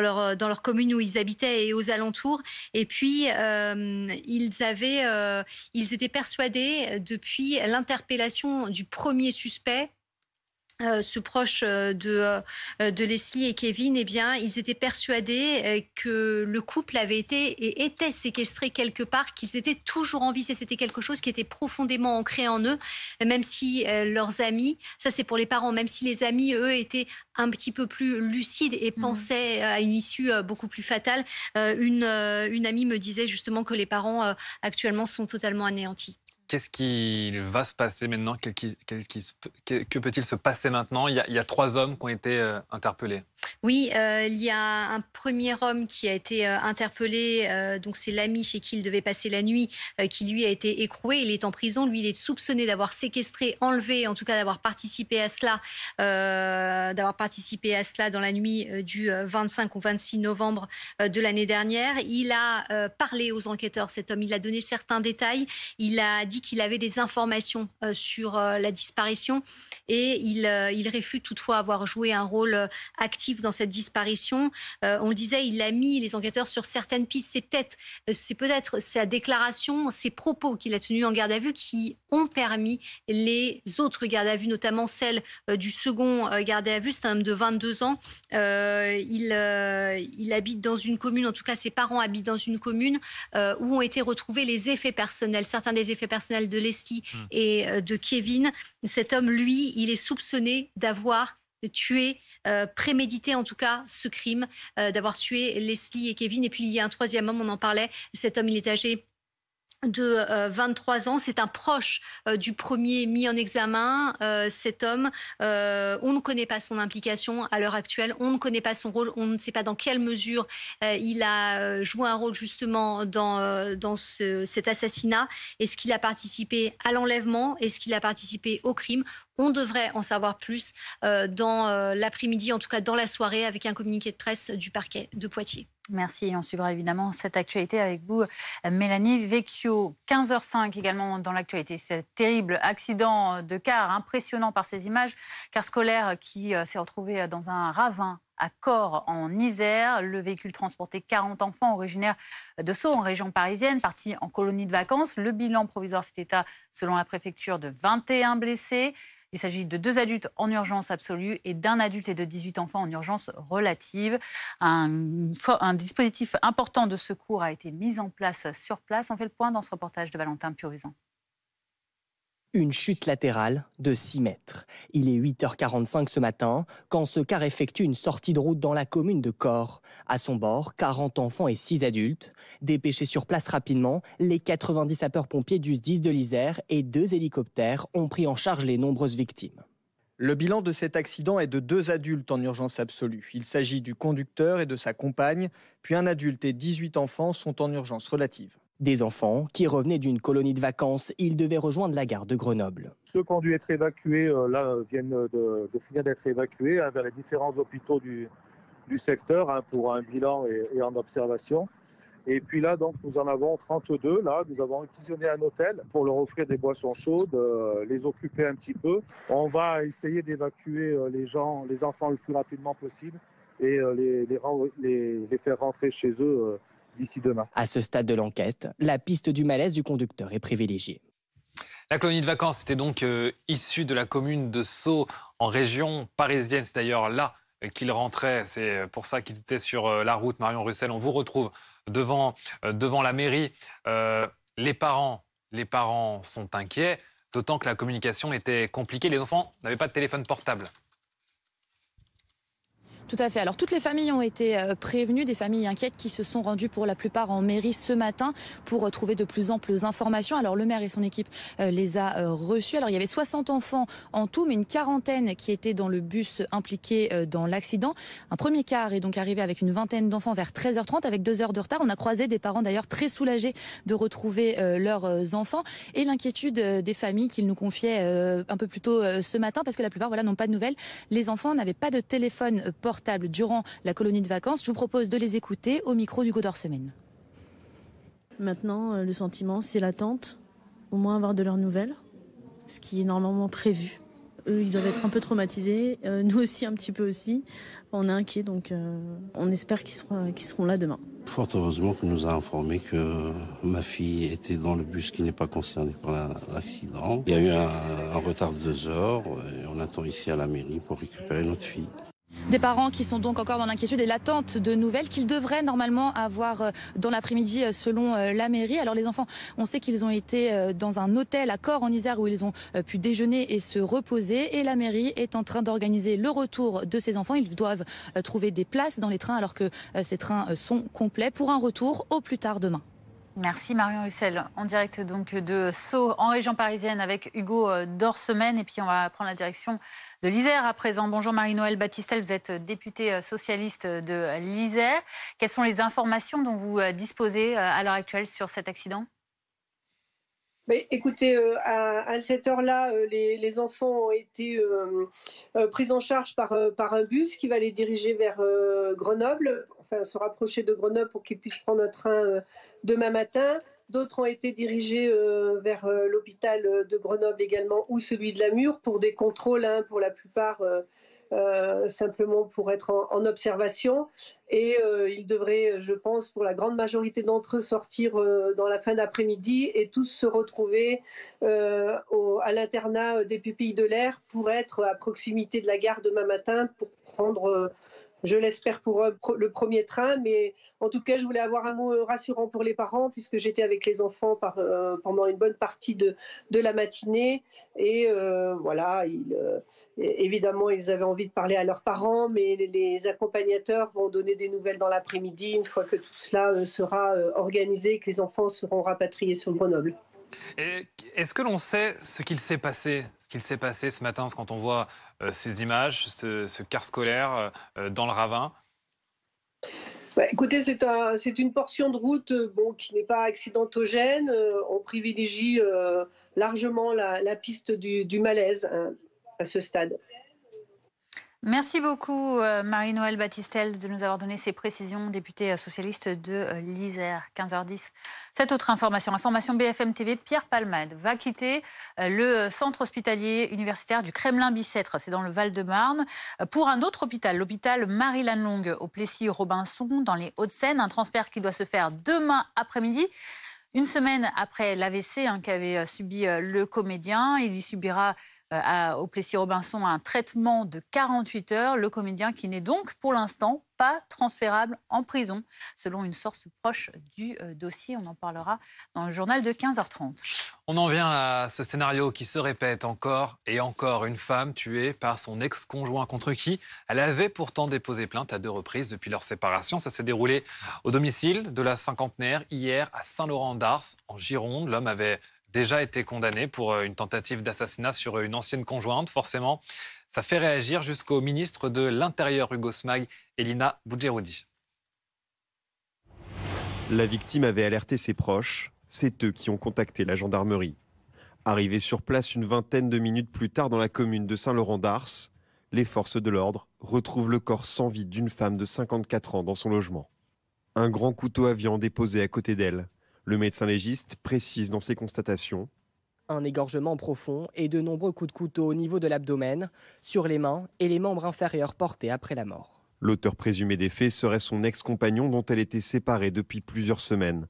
leur commune où ils habitaient et aux alentours. Et puis, ils étaient persuadés depuis l'interpellation du premier suspect, ce proche de Leslie et Kevin, ils étaient persuadés que le couple avait été et était séquestré quelque part, qu'ils étaient toujours en vie. C'était quelque chose qui était profondément ancré en eux, même si leurs amis, ça c'est pour les parents, même si les amis, eux, étaient un petit peu plus lucides et pensaient à une issue beaucoup plus fatale. Une amie me disait justement que les parents actuellement sont totalement anéantis. Qu'est-ce qui va se passer maintenant? Que peut-il se passer maintenant? Il y a 3 hommes qui ont été interpellés. Oui, il y a un premier homme qui a été interpellé, donc c'est l'ami chez qui il devait passer la nuit, qui lui a été écroué. Il est en prison. Lui, il est soupçonné d'avoir séquestré, enlevé, en tout cas d'avoir participé à cela dans la nuit du 25 au 26 novembre de l'année dernière. Il a parlé aux enquêteurs, cet homme. Il a donné certains détails. Il a dit qu'il avait des informations sur la disparition et il réfute toutefois avoir joué un rôle actif dans cette disparition. On le disait, il a mis les enquêteurs sur certaines pistes. C'est peut-être sa déclaration, ses propos qu'il a tenus en garde à vue qui ont permis les autres gardes à vue, notamment celle du second gardé à vue. C'est un homme de 22 ans. Il habite dans une commune, en tout cas ses parents habitent dans une commune où ont été retrouvés les effets personnels, certains des effets personnels de Leslie et de Kevin. Cet homme, lui, il est soupçonné d'avoir tué, prémédité en tout cas ce crime, d'avoir tué Leslie et Kevin. Et puis il y a un 3e homme, on en parlait. Cet homme, il est âgé de 23 ans. C'est un proche du premier mis en examen. Cet homme, on ne connaît pas son implication à l'heure actuelle, on ne connaît pas son rôle, on ne sait pas dans quelle mesure il a joué un rôle justement dans cet assassinat. Est-ce qu'il a participé à l'enlèvement? Est-ce qu'il a participé au crime? On devrait en savoir plus dans l'après-midi, en tout cas dans la soirée, avec un communiqué de presse du parquet de Poitiers. Merci. On suivra évidemment cette actualité avec vous, Mélanie Vecchio. 15h05 également dans l'actualité. Ce terrible accident de car, impressionnant par ces images. Car scolaire qui s'est retrouvé dans un ravin à Corps en Isère. Le véhicule transportait 40 enfants originaires de Sceaux en région parisienne, partis en colonie de vacances. Le bilan provisoire fait état, selon la préfecture, de 21 blessés. Il s'agit de 2 adultes en urgence absolue et d'un adulte et de 18 enfants en urgence relative. Un dispositif important de secours a été mis en place sur place. On fait le point dans ce reportage de Valentin Piovesan. Une chute latérale de 6 mètres. Il est 8h45 ce matin quand ce car effectue une sortie de route dans la commune de Corps. À son bord, 40 enfants et 6 adultes. Dépêchés sur place rapidement, les 90 sapeurs-pompiers du SDIS de l'Isère et 2 hélicoptères ont pris en charge les nombreuses victimes. Le bilan de cet accident est de 2 adultes en urgence absolue. Il s'agit du conducteur et de sa compagne, puis un adulte et 18 enfants sont en urgence relative. Des enfants qui revenaient d'une colonie de vacances, ils devaient rejoindre la gare de Grenoble. Ceux qui ont dû être évacués, viennent de finir d'être évacués vers les différents hôpitaux du secteur pour un bilan et en observation. Et puis là, donc, nous en avons 32. Là, nous avons réquisitionné un hôtel pour leur offrir des boissons chaudes, les occuper un petit peu. On va essayer d'évacuer les enfants le plus rapidement possible et les faire rentrer chez eux d'ici demain. À ce stade de l'enquête, la piste du malaise du conducteur est privilégiée. La colonie de vacances était donc issue de la commune de Sceaux en région parisienne. C'est d'ailleurs là qu'ils rentraient. C'est pour ça qu'ils étaient sur la route Marion Russell. On vous retrouve devant la mairie. Les parents sont inquiets, d'autant que la communication était compliquée. Les enfants n'avaient pas de téléphone portable. Tout à fait. Alors toutes les familles ont été prévenues, des familles inquiètes qui se sont rendues pour la plupart en mairie ce matin pour trouver de plus amples informations. Alors le maire et son équipe les a reçus. Alors il y avait 60 enfants en tout, mais une quarantaine qui étaient dans le bus impliqué dans l'accident. Un premier car est donc arrivé avec une vingtaine d'enfants vers 13h30 avec 2 heures de retard. On a croisé des parents d'ailleurs très soulagés de retrouver leurs enfants et l'inquiétude des familles qu'ils nous confiaient un peu plus tôt ce matin parce que la plupart n'ont pas de nouvelles. Les enfants n'avaient pas de téléphone portable durant la colonie de vacances. Je vous propose de les écouter au micro d'Hugo Dorsemaine. Maintenant, le sentiment, c'est l'attente, au moins avoir de leurs nouvelles, ce qui est normalement prévu. Eux, ils doivent être un peu traumatisés, nous aussi un petit peu aussi. On est inquiets, donc on espère qu'ils seront là demain. Fort heureusement qu'on nous a informé que ma fille était dans le bus qui n'est pas concerné par l'accident. Il y a eu un retard de 2 heures et on attend ici à la mairie pour récupérer notre fille. Des parents qui sont donc encore dans l'inquiétude et l'attente de nouvelles qu'ils devraient normalement avoir dans l'après-midi selon la mairie. Alors les enfants, on sait qu'ils ont été dans un hôtel à Corps en Isère où ils ont pu déjeuner et se reposer. Et la mairie est en train d'organiser le retour de ces enfants. Ils doivent trouver des places dans les trains alors que ces trains sont complets pour un retour au plus tard demain. Merci Marion Hussel, en direct donc de Sceaux en région parisienne avec Hugo Dorsemaine. Et puis on va prendre la direction de l'Isère à présent. Bonjour Marie-Noëlle Battistel, vous êtes députée socialiste de l'Isère. Quelles sont les informations dont vous disposez à l'heure actuelle sur cet accident ? Mais écoutez, à cette heure-là, les enfants ont été pris en charge par un bus qui va les diriger vers Grenoble, enfin se rapprocher de Grenoble pour qu'ils puissent prendre un train demain matin. D'autres ont été dirigés vers l'hôpital de Grenoble également ou celui de Namur pour des contrôles, pour la plupart simplement pour être en observation. Et ils devraient, je pense, pour la grande majorité d'entre eux, sortir dans la fin d'après-midi et tous se retrouver à l'internat des pupilles de l'air pour être à proximité de la gare demain matin pour prendre... je l'espère pour le premier train, mais en tout cas, je voulais avoir un mot rassurant pour les parents puisque j'étais avec les enfants pendant une bonne partie de la matinée. Et voilà, évidemment, ils avaient envie de parler à leurs parents, mais les accompagnateurs vont donner des nouvelles dans l'après-midi une fois que tout cela sera organisé et que les enfants seront rapatriés sur Grenoble. Et est-ce que l'on sait ce qu'il s'est passé ce matin, quand on voit ces images, ce car scolaire dans le ravin? Écoutez, c'est une portion de route qui n'est pas accidentogène. On privilégie largement la piste du malaise à ce stade. Merci beaucoup Marie-Noëlle Battistel de nous avoir donné ces précisions, députée socialiste de l'Isère, 15h10. Cette autre information BFM TV, Pierre Palmade va quitter le centre hospitalier universitaire du Kremlin-Bicêtre, c'est dans le Val-de-Marne, pour un autre hôpital, l'hôpital Marie-Lannelongue au Plessis-Robinson dans les Hauts-de-Seine, un transfert qui doit se faire demain après-midi. Une semaine après l'AVC qu'avait subi le comédien, il y subira au Plessis-Robinson un traitement de 48 heures. Le comédien qui n'est donc pour l'instant pas transférable en prison, selon une source proche du dossier. On en parlera dans le journal de 15h30. On en vient à ce scénario qui se répète encore et encore. Une femme tuée par son ex-conjoint contre qui elle avait pourtant déposé plainte à 2 reprises depuis leur séparation. Ça s'est déroulé au domicile de la cinquantenaire hier à Saint-Laurent-d'Ars, en Gironde. L'homme avait déjà été condamné pour une tentative d'assassinat sur une ancienne conjointe. Forcément, ça fait réagir jusqu'au ministre de l'Intérieur, Hugo Smag, et Lina Boudjeroudi. La victime avait alerté ses proches. C'est eux qui ont contacté la gendarmerie. Arrivés sur place une vingtaine de minutes plus tard dans la commune de Saint-Laurent-d'Ars, les forces de l'ordre retrouvent le corps sans vie d'une femme de 54 ans dans son logement. Un grand couteau à viande est posé à côté d'elle. Le médecin légiste précise dans ses constatations: un égorgement profond et de nombreux coups de couteau au niveau de l'abdomen, sur les mains et les membres inférieurs portés après la mort. L'auteur présumé des faits serait son ex-compagnon dont elle était séparée depuis plusieurs semaines.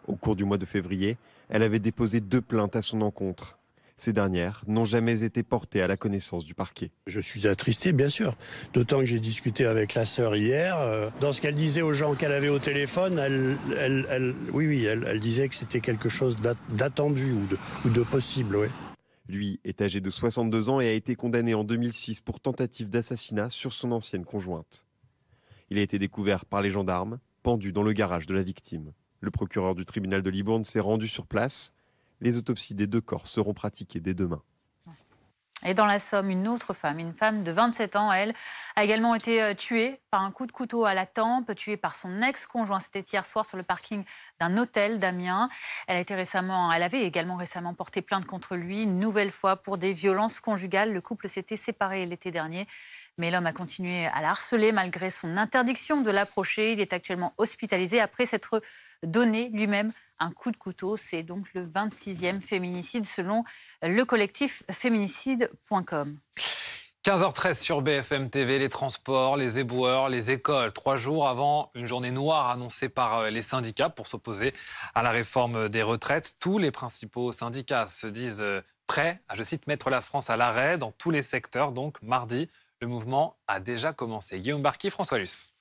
Au cours du mois de février, elle avait déposé 2 plaintes à son encontre. Ces dernières n'ont jamais été portées à la connaissance du parquet. Je suis attristé, bien sûr. D'autant que j'ai discuté avec la sœur hier. Dans ce qu'elle disait aux gens qu'elle avait au téléphone, elle disait que c'était quelque chose d'attendu ou de possible. Ouais. Lui est âgé de 62 ans et a été condamné en 2006 pour tentative d'assassinat sur son ancienne conjointe. Il a été découvert par les gendarmes, pendu dans le garage de la victime. Le procureur du tribunal de Libourne s'est rendu sur place. Les autopsies des 2 corps seront pratiquées dès demain. Et dans la Somme, une autre femme, une femme de 27 ans, elle, a également été tuée par un coup de couteau à la tempe, tuée par son ex-conjoint. C'était hier soir sur le parking d'un hôtel d'Amiens. Elle avait également récemment porté plainte contre lui, une nouvelle fois pour des violences conjugales. Le couple s'était séparé l'été dernier, mais l'homme a continué à la harceler malgré son interdiction de l'approcher. Il est actuellement hospitalisé après s'être donné lui-même un coup de couteau. C'est donc le 26e féminicide selon le collectif féminicide.com. 15h13 sur BFM TV, les transports, les éboueurs, les écoles. 3 jours avant une journée noire annoncée par les syndicats pour s'opposer à la réforme des retraites. Tous les principaux syndicats se disent prêts à, je cite, mettre la France à l'arrêt dans tous les secteurs. Donc mardi, le mouvement a déjà commencé. Guillaume Barqui, François Luce.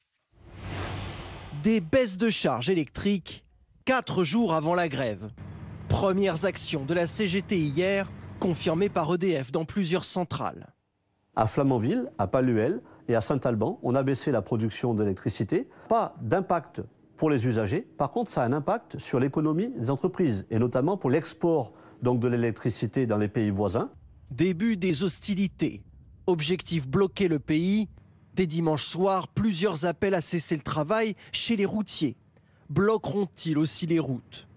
Des baisses de charges électriques 4 jours avant la grève. Premières actions de la CGT hier, confirmées par EDF dans plusieurs centrales. À Flamanville, à Palluel et à Saint-Alban, on a baissé la production d'électricité. Pas d'impact pour les usagers. Par contre, ça a un impact sur l'économie des entreprises et notamment pour l'export donc de l'électricité dans les pays voisins. Début des hostilités. Objectif bloquer le pays. Dès dimanche soir, plusieurs appels à cesser le travail chez les routiers. Bloqueront-ils aussi les routes?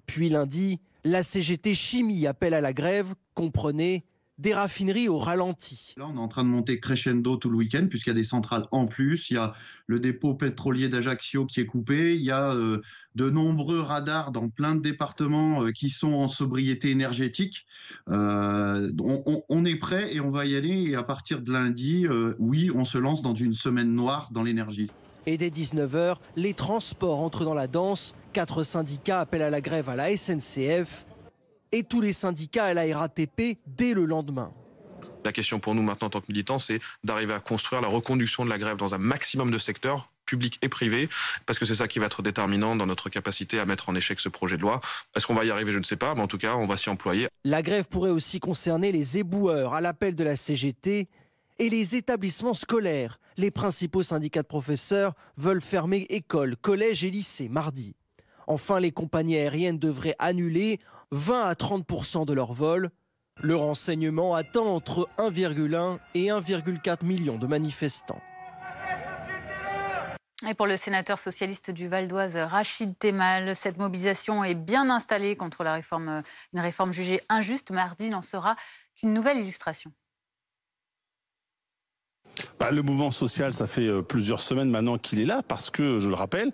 Puis lundi, la CGT Chimie appelle à la grève, comprenez, des raffineries au ralenti. Là, on est en train de monter crescendo tout le week-end puisqu'il y a des centrales en plus. Il y a le dépôt pétrolier d'Ajaccio qui est coupé. Il y a de nombreux radars dans plein de départements qui sont en sobriété énergétique. On est prêt et on va y aller. Et à partir de lundi, oui, on se lance dans une semaine noire dans l'énergie. Et dès 19h, les transports entrent dans la danse. 4 syndicats appellent à la grève à la SNCF et tous les syndicats à la RATP dès le lendemain. La question pour nous maintenant en tant que militants, c'est d'arriver à construire la reconduction de la grève dans un maximum de secteurs, publics et privés, parce que c'est ça qui va être déterminant dans notre capacité à mettre en échec ce projet de loi. Est-ce qu'on va y arriver? Je ne sais pas, mais en tout cas, on va s'y employer. La grève pourrait aussi concerner les éboueurs à l'appel de la CGT et les établissements scolaires. Les principaux syndicats de professeurs veulent fermer écoles, collèges et lycées mardi. Enfin, les compagnies aériennes devraient annuler 20 à 30% de leurs vols. Le renseignement attend entre 1,1 et 1,4 million de manifestants. Et pour le sénateur socialiste du Val d'Oise, Rachid Temal, cette mobilisation est bien installée contre une réforme jugée injuste. Mardi n'en sera qu'une nouvelle illustration. Le mouvement social, ça fait plusieurs semaines maintenant qu'il est là parce que, je le rappelle,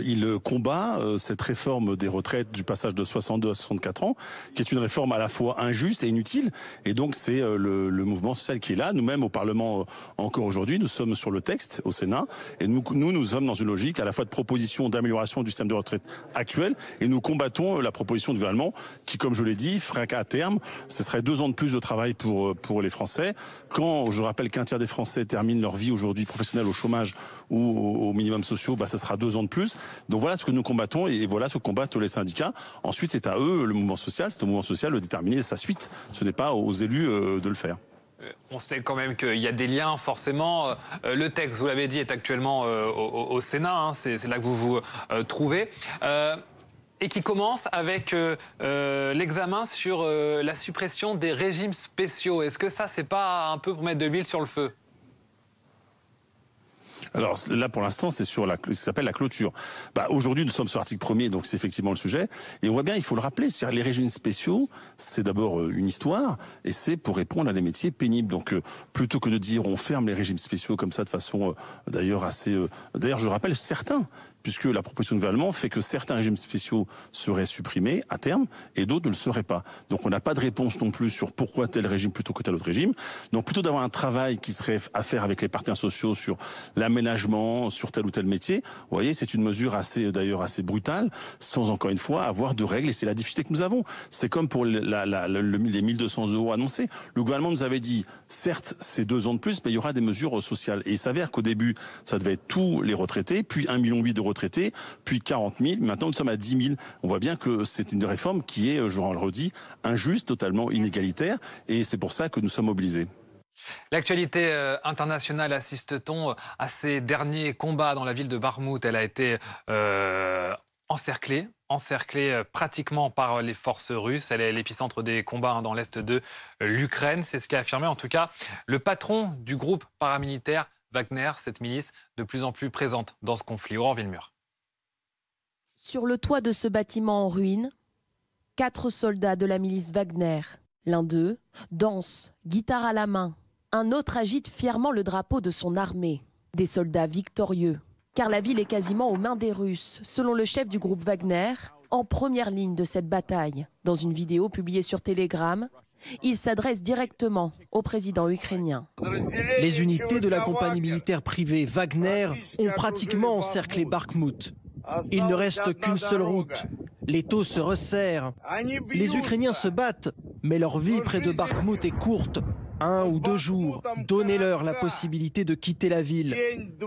il combat cette réforme des retraites du passage de 62 à 64 ans, qui est une réforme à la fois injuste et inutile. Et donc c'est le mouvement social qui est là. Nous-mêmes au Parlement encore aujourd'hui, nous sommes sur le texte au Sénat et nous sommes dans une logique à la fois de proposition d'amélioration du système de retraite actuel et nous combattons la proposition du gouvernement qui, comme je l'ai dit, ferait qu'à terme, ce serait 2 ans de plus de travail pour les Français. Quand je rappelle qu'un tiers des Français terminent leur vie aujourd'hui professionnelle au chômage ou au minimum sociaux, ça sera 2 ans de plus. Donc voilà ce que nous combattons et voilà ce que combattent les syndicats. Ensuite, c'est à eux, le mouvement social, c'est au mouvement social de déterminer sa suite. Ce n'est pas aux élus de le faire. On sait quand même qu'il y a des liens, forcément. Le texte, vous l'avez dit, est actuellement au Sénat. C'est là que vous vous trouvez. Et qui commence avec l'examen sur la suppression des régimes spéciaux. Est-ce que ça, c'est pas un peu pour mettre de l'huile sur le feu ? Alors là, pour l'instant, c'est sur ce qui s'appelle la clôture. Aujourd'hui, nous sommes sur l'article 1er, donc c'est effectivement le sujet. Et on voit bien, il faut le rappeler, les régimes spéciaux, c'est d'abord une histoire, et c'est pour répondre à des métiers pénibles. Donc plutôt que de dire on ferme les régimes spéciaux comme ça de façon d'ailleurs assez... D'ailleurs, je rappelle certains, puisque la proposition de gouvernement fait que certains régimes spéciaux seraient supprimés à terme et d'autres ne le seraient pas. Donc on n'a pas de réponse non plus sur pourquoi tel régime plutôt que tel autre régime. Donc plutôt d'avoir un travail qui serait à faire avec les partenaires sociaux sur l'aménagement, sur tel ou tel métier. Vous voyez, c'est une mesure d'ailleurs assez brutale, sans encore une fois avoir de règles, et c'est la difficulté que nous avons. C'est comme pour les 1200 € annoncés. Le gouvernement nous avait dit, certes, c'est 2 ans de plus, mais il y aura des mesures sociales. Et il s'avère qu'au début, ça devait être tous les retraités, puis 1,8 million de retraités, puis 40 000. Maintenant, nous sommes à 10 000. On voit bien que c'est une réforme qui est, je le redis, injuste, totalement inégalitaire, et c'est pour ça que nous sommes mobilisés. L'actualité internationale, assiste-t-on à ces derniers combats dans la ville de Bakhmout? Elle a été encerclée pratiquement par les forces russes. Elle est l'épicentre des combats dans l'est de l'Ukraine. C'est ce qu'a affirmé en tout cas le patron du groupe paramilitaire Wagner, cette milice de plus en plus présente dans ce conflit. Aurore Villemur. Sur le toit de ce bâtiment en ruine, 4 soldats de la milice Wagner. L'un d'eux danse, guitare à la main. Un autre agite fièrement le drapeau de son armée. Des soldats victorieux. Car la ville est quasiment aux mains des Russes, selon le chef du groupe Wagner, en première ligne de cette bataille. Dans une vidéo publiée sur Telegram, il s'adresse directement au président ukrainien. Les unités de la compagnie militaire privée Wagner ont pratiquement encerclé Bakhmout. Il ne reste qu'une seule route. L'étau se resserre. Les Ukrainiens se battent, mais leur vie près de Bakhmout est courte. 1 ou 2 jours. Donnez-leur la possibilité de quitter la ville.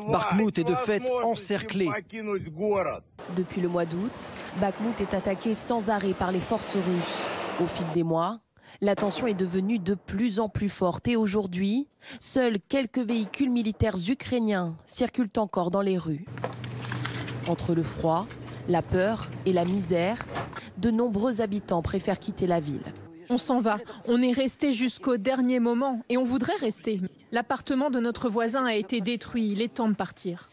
Bakhmout est de fait encerclé. Depuis le mois d'août, Bakhmout est attaqué sans arrêt par les forces russes. Au fil des mois, la tension est devenue de plus en plus forte et aujourd'hui, seuls quelques véhicules militaires ukrainiens circulent encore dans les rues. Entre le froid, la peur et la misère, de nombreux habitants préfèrent quitter la ville. On s'en va. On est resté jusqu'au dernier moment et on voudrait rester. L'appartement de notre voisin a été détruit. Il est temps de partir.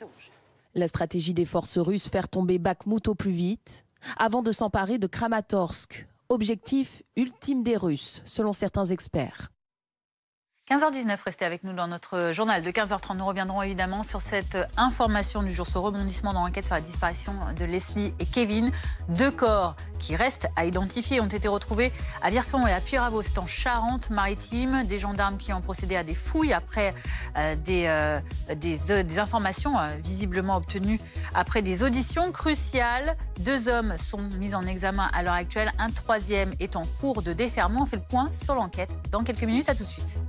La stratégie des forces russes, faire tomber Bakhmout au plus vite, avant de s'emparer de Kramatorsk. Objectif ultime des Russes, selon certains experts. 15h19, restez avec nous dans notre journal de 15h30. Nous reviendrons évidemment sur cette information du jour, ce rebondissement dans l'enquête sur la disparition de Leslie et Kevin. 2 corps qui restent à identifier ont été retrouvés à Vierson et à Puyraveau. C'est en Charente-Maritime. Des gendarmes qui ont procédé à des fouilles après des informations visiblement obtenues après des auditions cruciales. 2 hommes sont mis en examen à l'heure actuelle. Un 3e est en cours de déferment. On fait le point sur l'enquête dans quelques minutes. À tout de suite.